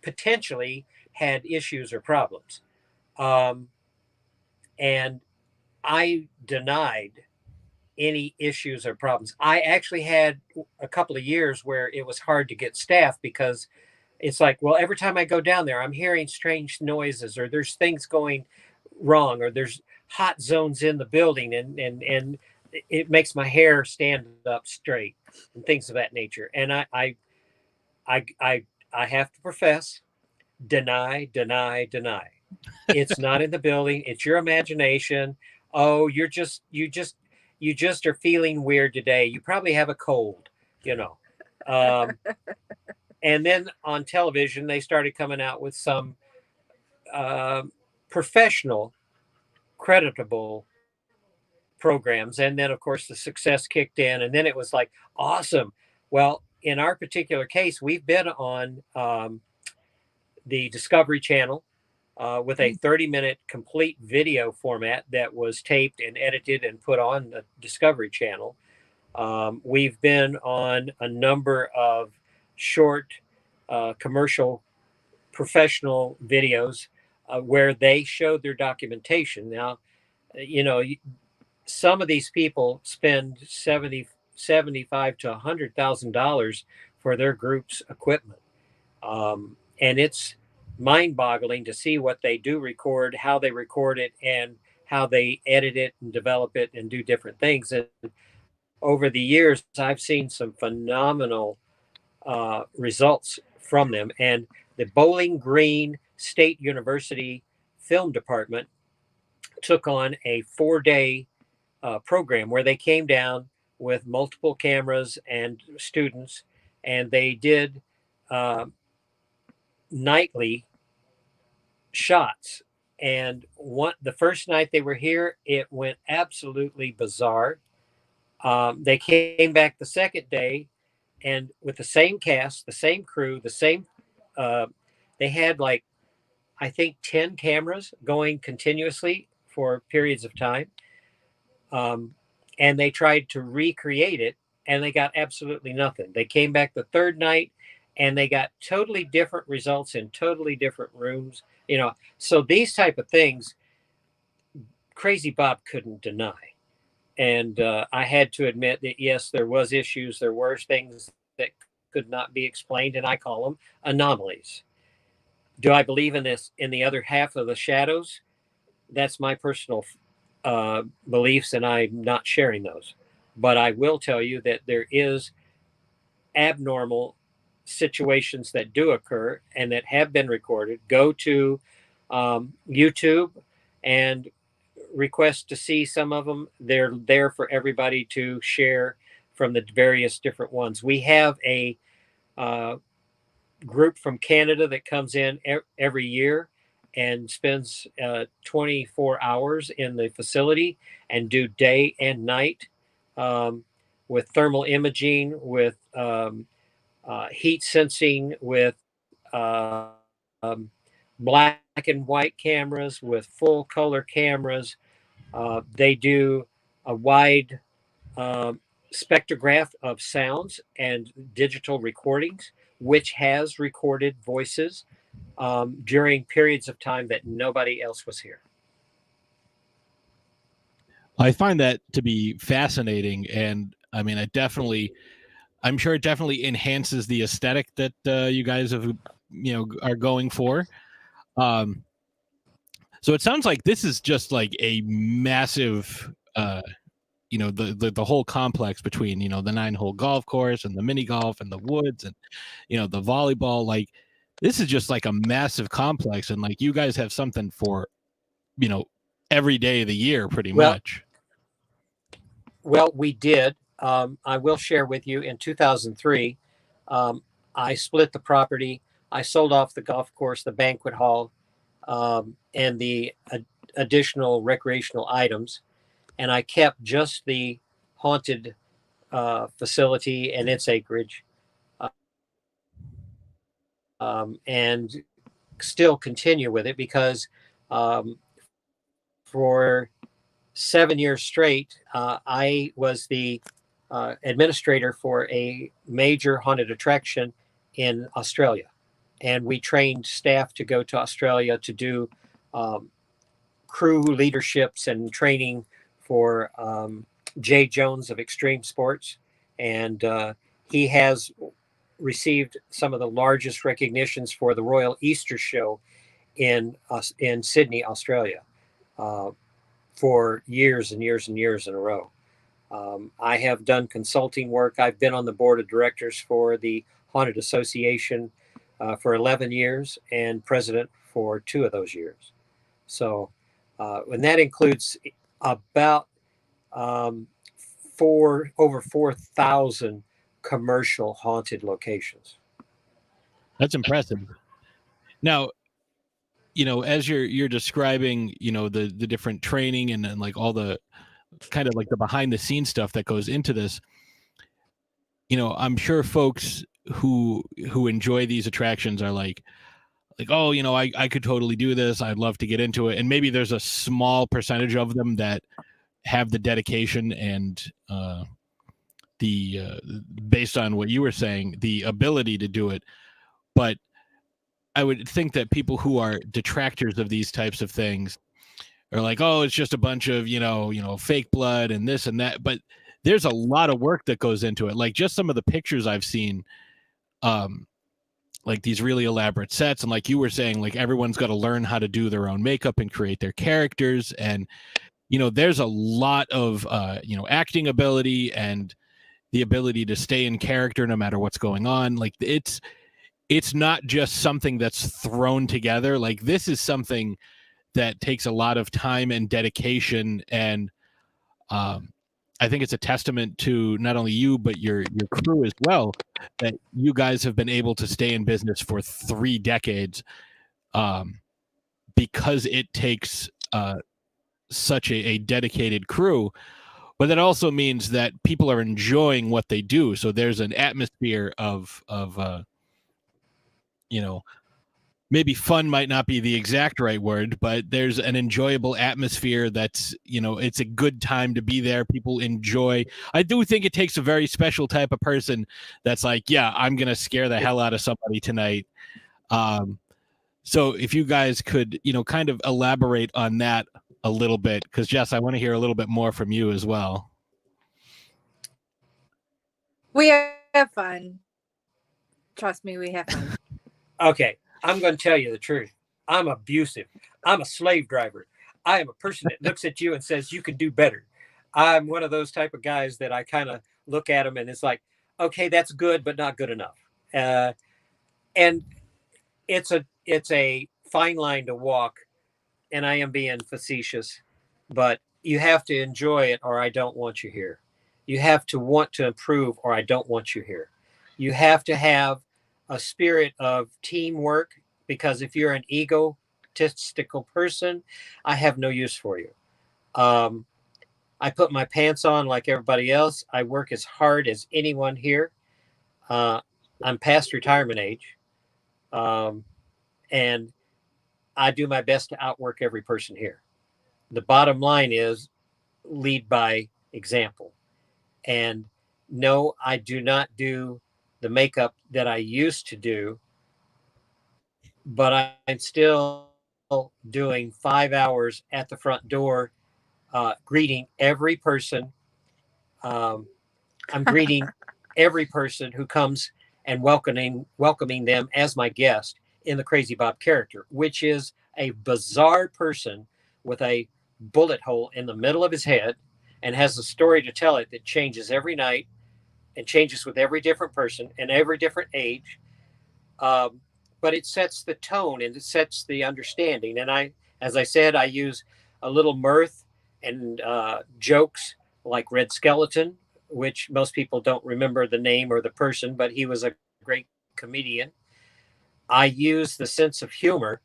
potentially had issues or problems. And I denied any issues or problems. I actually had a couple of years where it was hard to get staff because it's like, well, every time I go down there, I'm hearing strange noises, or there's things going wrong, or there's hot zones in the building, and it makes my hair stand up straight and things of that nature. And I I I have to profess, deny, deny, deny. It's not in the building. It's your imagination. Oh, you just are feeling weird today. You probably have a cold, you know. Um, and then on television, they started coming out with some uh, professional, creditable programs. And then, of course, the success kicked in. And then it was like, awesome. Well, in our particular case, we've been on the Discovery Channel with a 30-minute complete video format that was taped and edited and put on the Discovery Channel. We've been on a number of short commercial professional videos where they showed their documentation. Now, you know, some of these people spend 75 to $100,000 for their group's equipment. And it's mind-boggling to see what they do record, how they record it, and how they edit it and develop it and do different things. And over the years, I've seen some phenomenal results from them. And the Bowling Green State University Film Department took on a 4-day program where they came down with multiple cameras and students, and they did nightly shots. And the first night they were here, it went absolutely bizarre. They came back the second day, and with the same cast, the same crew, the same. They had like, I think, 10 cameras going continuously for periods of time, and they tried to recreate it, and they got absolutely nothing. They came back the third night, and they got totally different results in totally different rooms. You know, so these type of things, Crazy Bob couldn't deny. And I had to admit that, yes, there was issues. There were things that could not be explained, and I call them anomalies. Do I believe in this, in the other half of the shadows? That's my personal beliefs, and I'm not sharing those. But I will tell you that there is abnormal situations that do occur and that have been recorded. Go to YouTube and request to see some of them. They're there for everybody to share from the various different ones. We have a group from Canada that comes in every year and spends 24 hours in the facility and do day and night with thermal imaging, with heat sensing, with black and white cameras, with full color cameras. They do a wide spectrograph of sounds and digital recordings, which has recorded voices during periods of time that nobody else was here.
I find that to be fascinating, and I mean, I'm sure it definitely enhances the aesthetic that you guys have, are going for. So it sounds like this is just like a massive, the whole complex between, the 9-hole golf course and the mini golf and the woods and, the volleyball. Like, this is just like a massive complex, and like you guys have something for, every day of the year, pretty much.
Well, we did. I will share with you, in 2003, I split the property. I sold off the golf course, the banquet hall, and the additional recreational items. And I kept just the haunted facility and its acreage, and still continue with it because for 7 years straight, I was the administrator for a major haunted attraction in Australia. And we trained staff to go to Australia to do crew leaderships and training for Jay Jones of Extreme Sports. And he has received some of the largest recognitions for the Royal Easter Show in Sydney, Australia, for years and years and years in a row. I have done consulting work. I've been on the board of directors for the Haunted Association for 11 years and president for 2 of those years. So, and that includes about over 4,000 commercial haunted locations.
That's impressive. Now, as you're describing, the different training and like all the kind of like the behind the scenes stuff that goes into this, I'm sure folks who enjoy these attractions are like, oh, I could totally do this. I'd love to get into it. And maybe there's a small percentage of them that have the dedication and based on what you were saying, the ability to do it. But I would think that people who are detractors of these types of things are like, oh, it's just a bunch of, fake blood and this and that. But there's a lot of work that goes into it. Like just some of the pictures I've seen, like these really elaborate sets. And like you were saying, like everyone's got to learn how to do their own makeup and create their characters. And, there's a lot of, acting ability and the ability to stay in character no matter what's going on. Like it's not just something that's thrown together. Like this is something that takes a lot of time and dedication. And I think it's a testament to not only you, but your crew as well, that you guys have been able to stay in business for 3 decades because it takes such a dedicated crew. But that also means that people are enjoying what they do. So there's an atmosphere of maybe fun might not be the exact right word, but there's an enjoyable atmosphere that's, it's a good time to be there. People enjoy. I do think it takes a very special type of person that's like, yeah, I'm going to scare the hell out of somebody tonight. So if you guys could, kind of elaborate on that a little bit, because Jess, I want to hear a little bit more from you as well.
We have fun. Trust me, we have fun.
Okay, I'm going to tell you the truth. I'm abusive. I'm a slave driver. I am a person that looks at you and says, you can do better. I'm one of those type of guys that I kind of look at them and it's like, okay, that's good, but not good enough. And it's a fine line to walk, and I am being facetious, but you have to enjoy it or I don't want you here. You have to want to improve or I don't want you here. You have to have a spirit of teamwork, because if you're an egotistical person, I have no use for you. I put my pants on like everybody else. I work as hard as anyone here. I'm past retirement age. And I do my best to outwork every person here. The bottom line is lead by example. And no, I do not do the makeup that I used to do, but I'm still doing 5 hours at the front door, greeting every person. I'm greeting every person who comes and welcoming them as my guest in the Crazy Bob character, which is a bizarre person with a bullet hole in the middle of his head and has a story to tell it that changes every night and changes with every different person and every different age. But it sets the tone and it sets the understanding. And as I said, I use a little mirth and jokes like Red Skeleton, which most people don't remember the name or the person, but he was a great comedian. I use the sense of humor,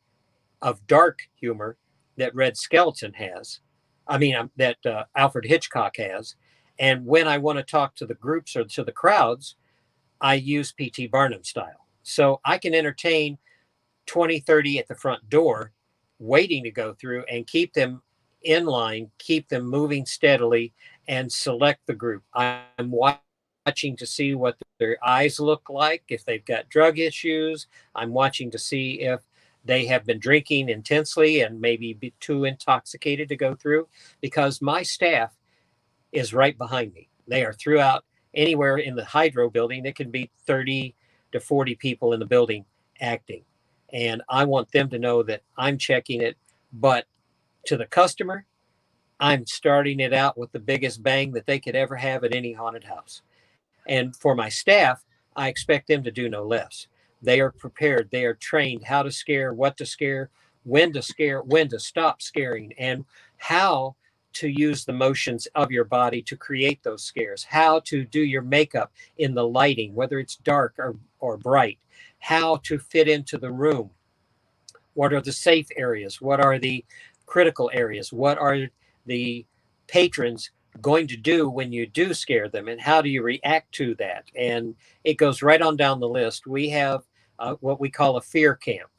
of dark humor, that Red Skeleton has. That Alfred Hitchcock has. And when I want to talk to the groups or to the crowds, I use P.T. Barnum style. So I can entertain 20, 30 at the front door, waiting to go through and keep them in line, keep them moving steadily, and select the group. I'm watching to see what their eyes look like, if they've got drug issues. I'm watching to see if they have been drinking intensely and maybe be too intoxicated to go through, because my staff is right behind me. They are throughout anywhere in the Hydro building. It can be 30 to 40 people in the building acting. And I want them to know that I'm checking it. But to the customer, I'm starting it out with the biggest bang that they could ever have at any haunted house. And for my staff, I expect them to do no less. They are prepared. They are trained how to scare, what to scare, when to stop scaring, and how to use the motions of your body to create those scares, how to do your makeup in the lighting, whether it's dark or bright, how to fit into the room. What are the safe areas? What are the critical areas? What are the patrons going to do when you do scare them, and how do you react to that? And it goes right on down the list. We have what we call a fear camp,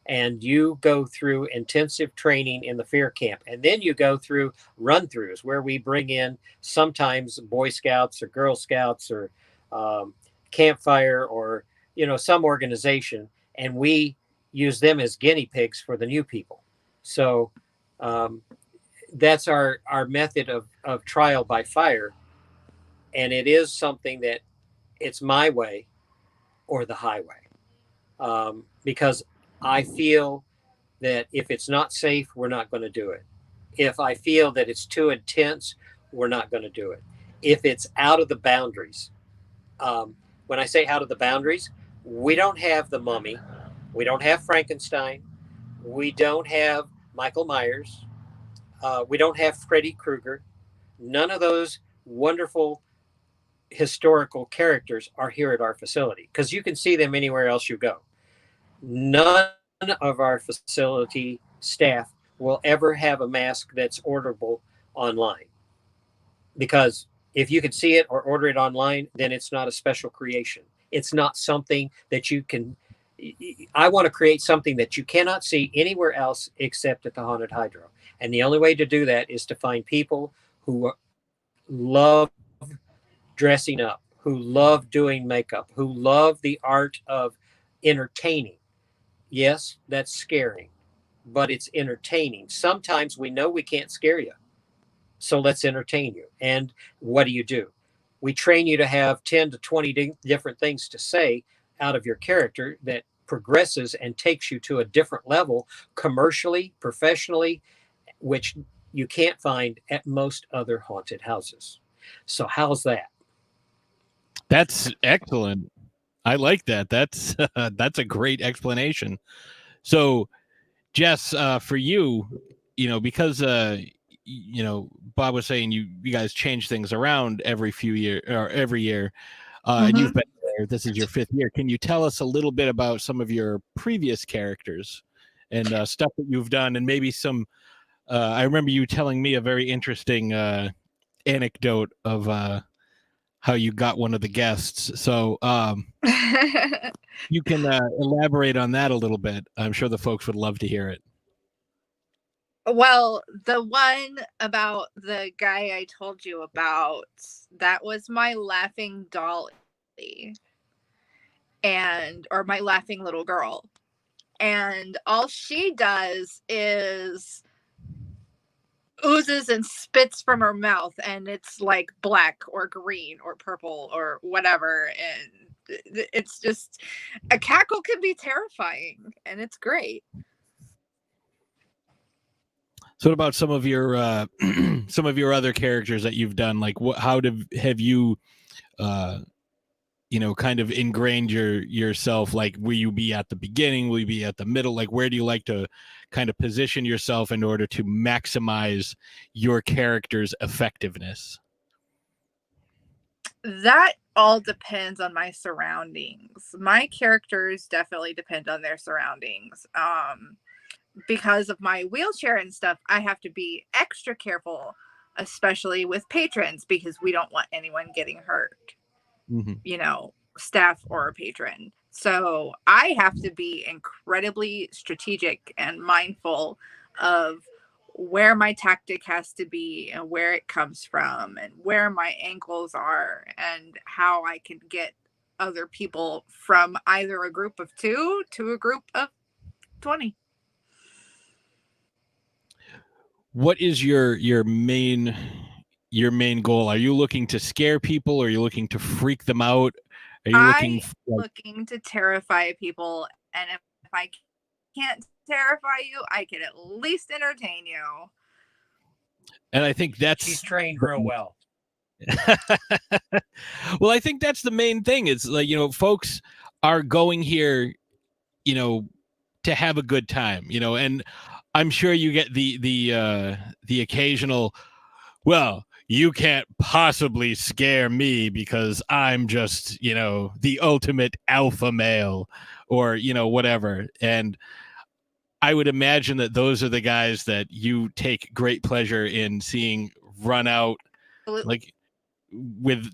and you go through intensive training in the fear camp, and then you go through run-throughs where we bring in sometimes Boy Scouts or Girl Scouts or Campfire or some organization, and we use them as guinea pigs for the new people. So that's our method of trial by fire. And it is something that it's my way or the highway. Because I feel that if it's not safe, we're not going to do it. If I feel that it's too intense, we're not going to do it. If it's out of the boundaries, when I say out of the boundaries, we don't have the Mummy. We don't have Frankenstein. We don't have Michael Myers. We don't have Freddy Krueger. None of those wonderful historical characters are here at our facility because you can see them anywhere else you go. None of our facility staff will ever have a mask that's orderable online, because if you can see it or order it online, then it's not a special creation. It's not something that you can. I want to create something that you cannot see anywhere else except at the Haunted Hydro. And the only way to do that is to find people who love dressing up, who love doing makeup, who love the art of entertaining. Yes, that's scaring, but it's entertaining. Sometimes we know we can't scare you, so let's entertain you. And what do? We train you to have 10 to 20 different things to say out of your character that progresses and takes you to a different level commercially, professionally, which you can't find at most other haunted houses. So how's that?
That's excellent. I like that. That's a great explanation. So, Jess, for you, because Bob was saying you guys change things around every few years or every year, and you've been there. This is your 5th year. Can you tell us a little bit about some of your previous characters and stuff that you've done, and maybe some? I remember you telling me a very interesting anecdote of how you got one of the guests. So you can elaborate on that a little bit. I'm sure the folks would love to hear it.
Well, the one about the guy I told you about, that was my laughing dolly or my laughing little girl. And all she does is oozes and spits from her mouth, and it's like black or green or purple or whatever. And it's just, a cackle can be terrifying, and it's great.
So what about some of your other characters that you've done? Like, how have you kind of ingrained yourself? Like, will you be at the beginning? Will you be at the middle? Like, where do you like to kind of position yourself in order to maximize your character's effectiveness?
That all depends on my surroundings. My characters definitely depend on their surroundings. Because of my wheelchair and stuff, I have to be extra careful, especially with patrons, because we don't want anyone getting hurt. Staff or a patron. So I have to be incredibly strategic and mindful of where my tactic has to be and where it comes from and where my angles are and how I can get other people from either a group of 2 to a group of 20.
What is your main goal? Are you looking to scare people? Or are you looking to freak them out? Are you looking?
Looking to terrify people, and if I can't terrify you, I can at least entertain you.
And I think
She's trained real well.
Well, I think that's the main thing. It's like, folks are going here, to have a good time, and I'm sure you get the occasional, well, you can't possibly scare me because I'm just, the ultimate alpha male, or, whatever. And I would imagine that those are the guys that you take great pleasure in seeing run out, like, with,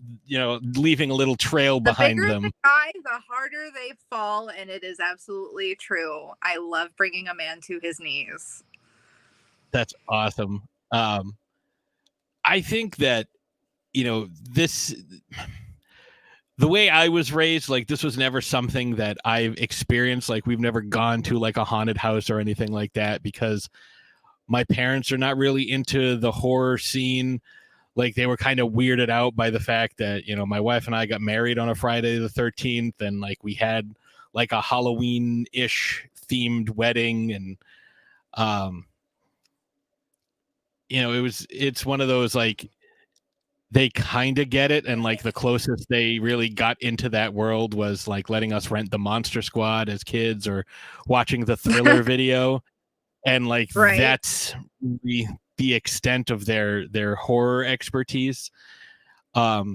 leaving a little trail behind them.
The guy, the harder they fall, and it is absolutely true. I love bringing a man to his knees.
That's awesome. I think that, this, the way I was raised, like, this was never something that I've experienced. Like, we've never gone to like a haunted house or anything like that because my parents are not really into the horror scene. Like, they were kind of weirded out by the fact that, my wife and I got married on a Friday the 13th, and like we had like a Halloween-ish themed wedding, and it's one of those, like, they kind of get it, and like the closest they really got into that world was like letting us rent the Monster Squad as kids or watching the Thriller video, and like that's the extent of their horror expertise. I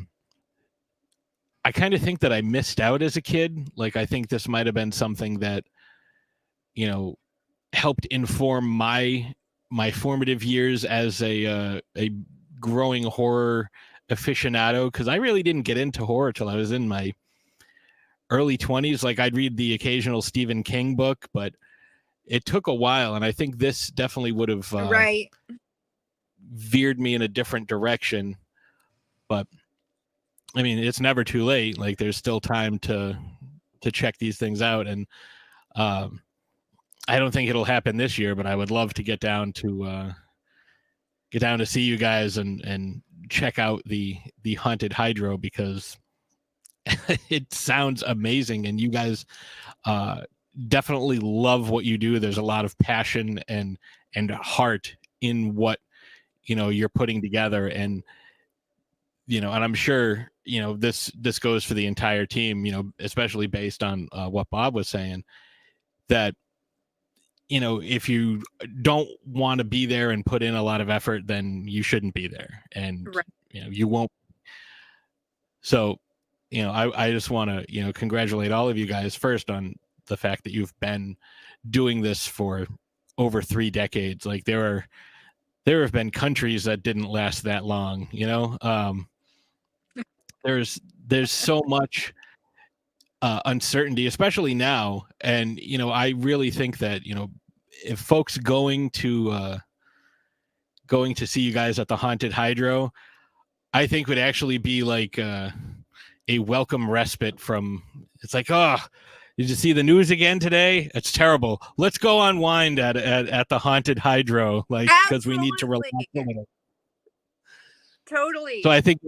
kind of think that I missed out as a kid. Like, I think this might have been something that, helped inform my formative years as a growing horror aficionado, because I really didn't get into horror till I was in my early 20s. Like, I'd read the occasional Stephen King book, but it took a while, and I think this definitely would have veered me in a different direction. But I mean, it's never too late. Like, there's still time to check these things out, and I don't think it'll happen this year, but I would love to get down to see you guys and check out the Haunted Hydro, because it sounds amazing, and you guys definitely love what you do. There's a lot of passion and heart in what you're putting together, and and I'm sure this goes for the entire team, especially based on what Bob was saying, that if you don't want to be there and put in a lot of effort, then you shouldn't be there, and you won't. So I just want to congratulate all of you guys first on the fact that you've been doing this for over 3 decades. Like, there have been countries that didn't last that long. There's so much uncertainty, especially now, and I really think that if folks going to see you guys at the Haunted Hydro, I think would actually be like a welcome respite from. It's like, oh, did you see the news again today? It's terrible. Let's go unwind at the Haunted Hydro, like, because we need to relax a little.
Totally.
So I think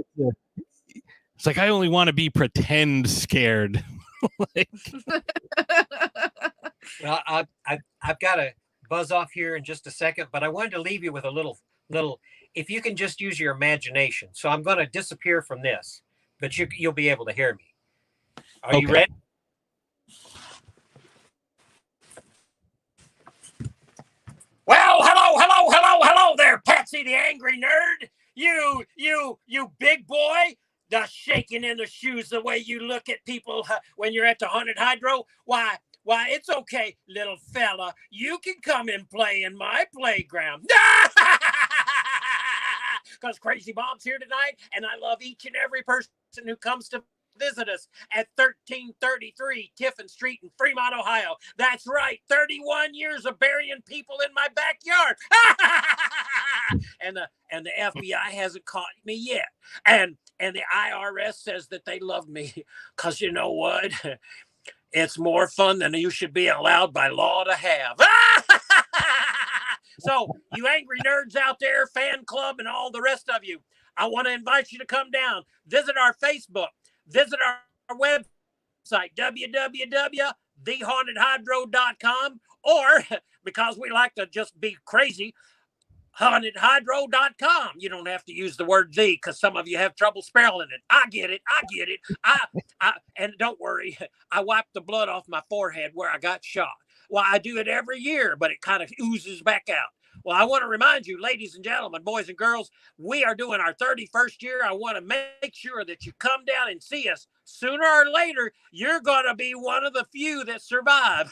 it's like, I only want to be pretend scared.
Well, I've got to buzz off here in just a second, but I wanted to leave you with a little. If you can just use your imagination. So I'm going to disappear from this, but you'll be able to hear me. Are you ready? Well, hello there, Patsy the Angry Nerd. You big boy. The shaking in the shoes, the way you look at people when you're at the Haunted Hydro. Why, it's okay, little fella. You can come and play in my playground. Because Crazy Bob's here tonight, and I love each and every person who comes to visit us at 1333 Tiffin Street in Fremont, Ohio. That's right, 31 years of burying people in my backyard. And the FBI hasn't caught me yet. And the IRS says that they love me because you know what? It's more fun than you should be allowed by law to have. So, you angry nerds out there, fan club, and all the rest of you, I want to invite you to come down, visit our Facebook, visit our website, www.thehauntedhydro.com, or because we like to just be crazy, hauntedhydro.com. You don't have to use the word "the" because some of you have trouble spelling it. I get it. And don't worry, I wiped the blood off my forehead where I got shot. Well, I do it every year, but it kind of oozes back out. Well, I want to remind you, ladies and gentlemen, boys and girls, we are doing our 31st year. I want to make sure that you come down and see us. Sooner or later, you're going to be one of the few that survive.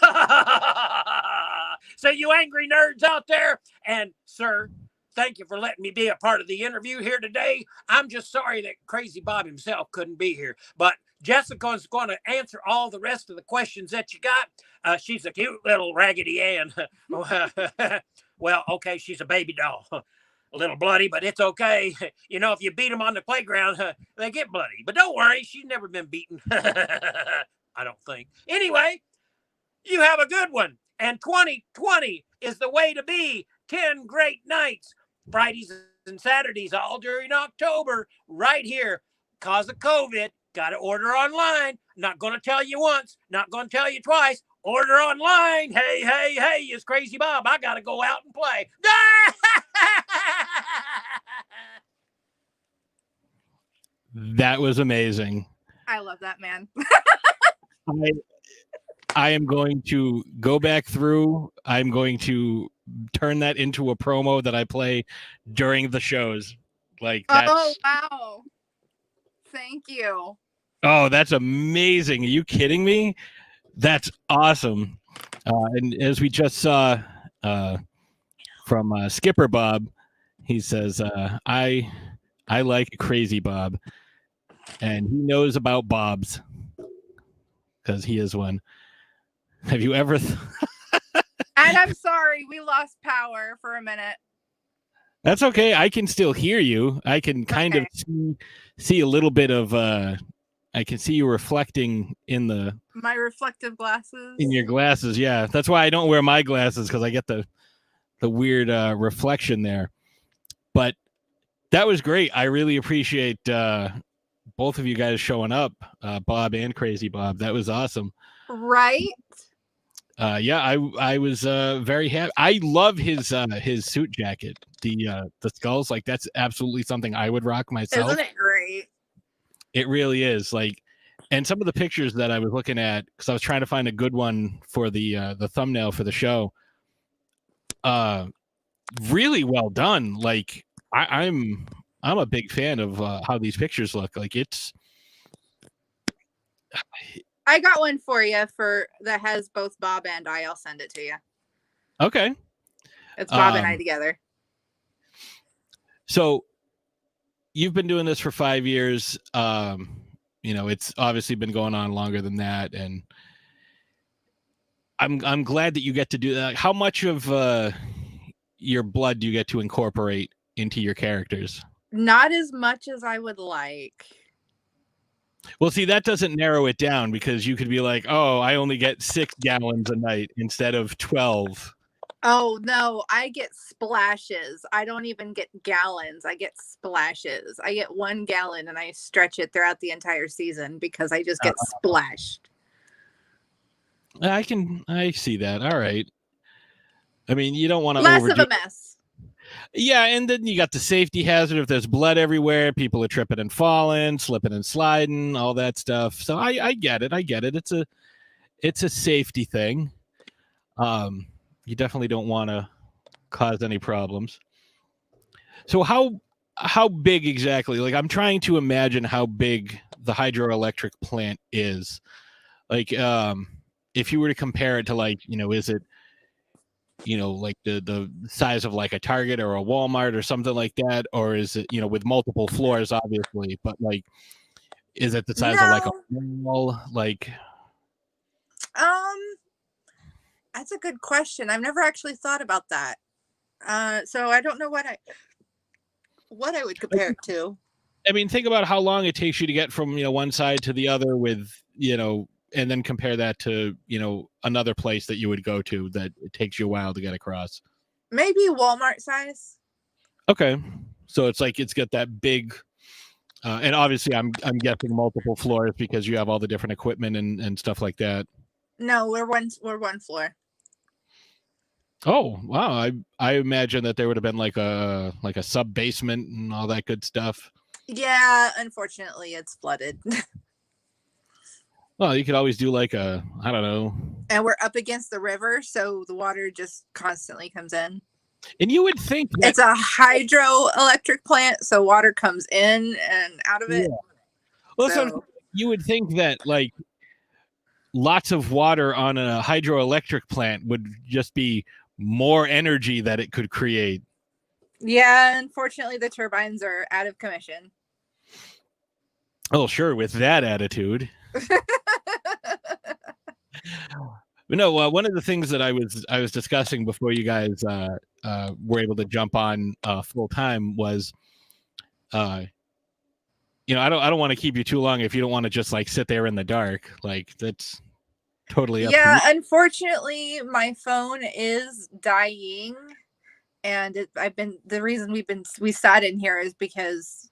So you angry nerds out there, and sir, thank you for letting me be a part of the interview here today. I'm just sorry that Crazy Bob himself couldn't be here, but Jessica's going to answer all the rest of the questions that you got. She's a cute little Raggedy Ann. Well, okay, she's a baby doll. A little bloody, but it's okay. You know, if you beat them on the playground, they get bloody. But don't worry, she's never been beaten. I don't think. Anyway, you have a good one. And 2020 is the way to be. 10 great nights, Fridays and Saturdays, all during October, right here. Cause of COVID, got to order online. Not going to tell you once, not going to tell you twice. Order online. Hey, it's Crazy Bob. I got to go out and play.
That was amazing.
I love that, man.
I am going to go back through. I'm going to turn that into a promo that I play during the shows. Like that's,
oh, wow. Thank you.
Oh, that's amazing. Are you kidding me? That's awesome. And as we just saw from Skipper Bob, he says, I like Crazy Bob. And he knows about Bobs because he is one. Have you ever...
And I'm sorry, we lost power for a minute.
That's okay. I can still hear you. I can kind of see a little bit of... I can see you reflecting in
my reflective glasses.
In your glasses, yeah. That's why I don't wear my glasses, because I get the weird reflection there. But that was great. I really appreciate both of you guys showing up, Bob and Crazy Bob. That was awesome.
Right?
Yeah, I was very happy. I love his suit jacket. The skulls, like that's absolutely something I would rock myself.
Isn't it great?
It really is. Like, and some of the pictures that I was looking at, because I was trying to find a good one for the thumbnail for the show. Really well done. Like I'm a big fan of how these pictures look. Like it's.
I got one for you that has both Bob and I. I'll send it to you.
Okay.
It's Bob and I together.
So you've been doing this for 5 years. You know, it's obviously been going on longer than that. And I'm glad that you get to do that. How much of your blood do you get to incorporate into your characters?
Not as much as I would like.
Well, see, that doesn't narrow it down, because you could be like, oh, I only get 6 gallons a night instead of 12.
Oh, no, I get splashes. I don't even get gallons. I get splashes. I get 1 gallon and I stretch it throughout the entire season because I just get splashed.
I see that. All right. I mean, you don't want to
less of a mess.
Yeah, and then you got the safety hazard if there's blood everywhere. People are tripping and falling, slipping and sliding, all that stuff. So I get it. It's a safety thing. You definitely don't want to cause any problems. So how big exactly? Like, I'm trying to imagine how big the hydroelectric plant is. Like, if you were to compare it to, like, you know, is it, you know, like the size of like a Target or a Walmart or something like that? Or is it, you know, with multiple floors, obviously, but like, is it the size of like a mall? Like,
that's a good question. I've never actually thought about that. So I don't know what I would compare it to.
I mean, think about how long it takes you to get from, you know, one side to the other with, you know, and then compare that to, you know, another place that you would go to that it takes you a while to get across.
Maybe Walmart size.
Okay. So it's like, it's got that big And obviously, I'm guessing multiple floors because you have all the different equipment and stuff like that.
No, we're one floor.
Oh wow! I imagine that there would have been like a sub basement and all that good stuff.
Yeah, unfortunately, it's flooded.
Well, you could always do like I don't know.
And we're up against the river, so the water just constantly comes in.
And you would think that,
it's a hydroelectric plant, so water comes in and out of it.
Yeah. Well, so you would think that like lots of water on a hydroelectric plant would just be more energy that it could create.
Yeah, unfortunately, the turbines are out of commission.
Oh, sure, with that attitude. But no, one of the things that I was discussing before you guys were able to jump on full time was, I don't want to keep you too long if you don't want to just like sit there in the dark. Like that's totally up to you.
Unfortunately, my phone is dying, and the reason we sat in here is because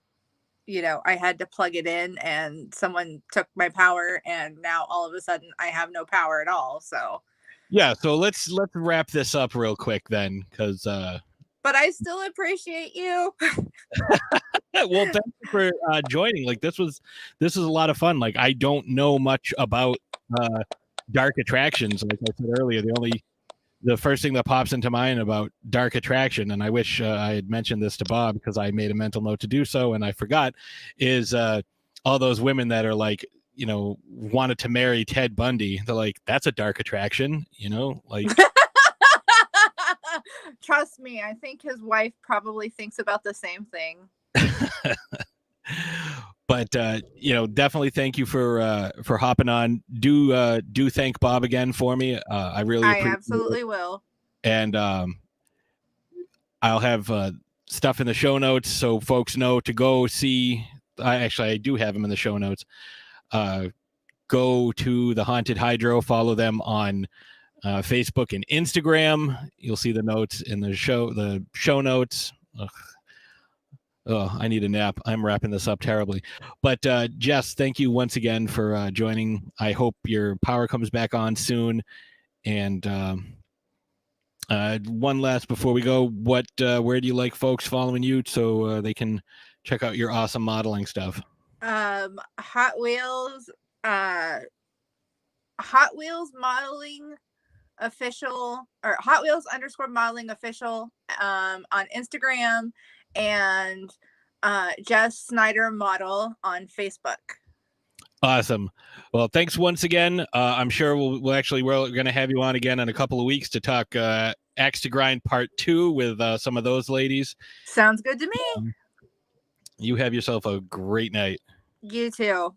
I had to plug it in and someone took my power, and now all of a sudden I have no power at all. So
yeah, so let's wrap this up real quick then, because
but I still appreciate you.
Well, thank you for joining. Like this was a lot of fun. Like I don't know much about dark attractions. Like I said earlier, the first thing that pops into mind about dark attraction, and I wish I had mentioned this to Bob because I made a mental note to do so and I forgot, is all those women that are like, wanted to marry Ted Bundy. They're like, that's a dark attraction, like.
Trust me, I think his wife probably thinks about the same thing.
But definitely thank you for hopping on. Do thank Bob again for me. I
absolutely will.
And I'll have stuff in the show notes so folks know to go see. I do have them in the show notes. Go to the Haunted Hydro. Follow them on Facebook and Instagram. You'll see the notes in the show notes. Ugh. Oh, I need a nap. I'm wrapping this up terribly. But Jess, thank you once again for joining. I hope your power comes back on soon. And one last before we go, where do you like folks following you so they can check out your awesome modeling stuff?
Hot Wheels modeling official, or Hot Wheels _modeling official on Instagram, and Jess Snyder model on Facebook.
Awesome. Well, thanks once again. I'm sure we're going to have you on again in a couple of weeks to talk Axe to Grind Part 2 with some of those ladies.
Sounds good to me.
You have yourself a great night.
You too.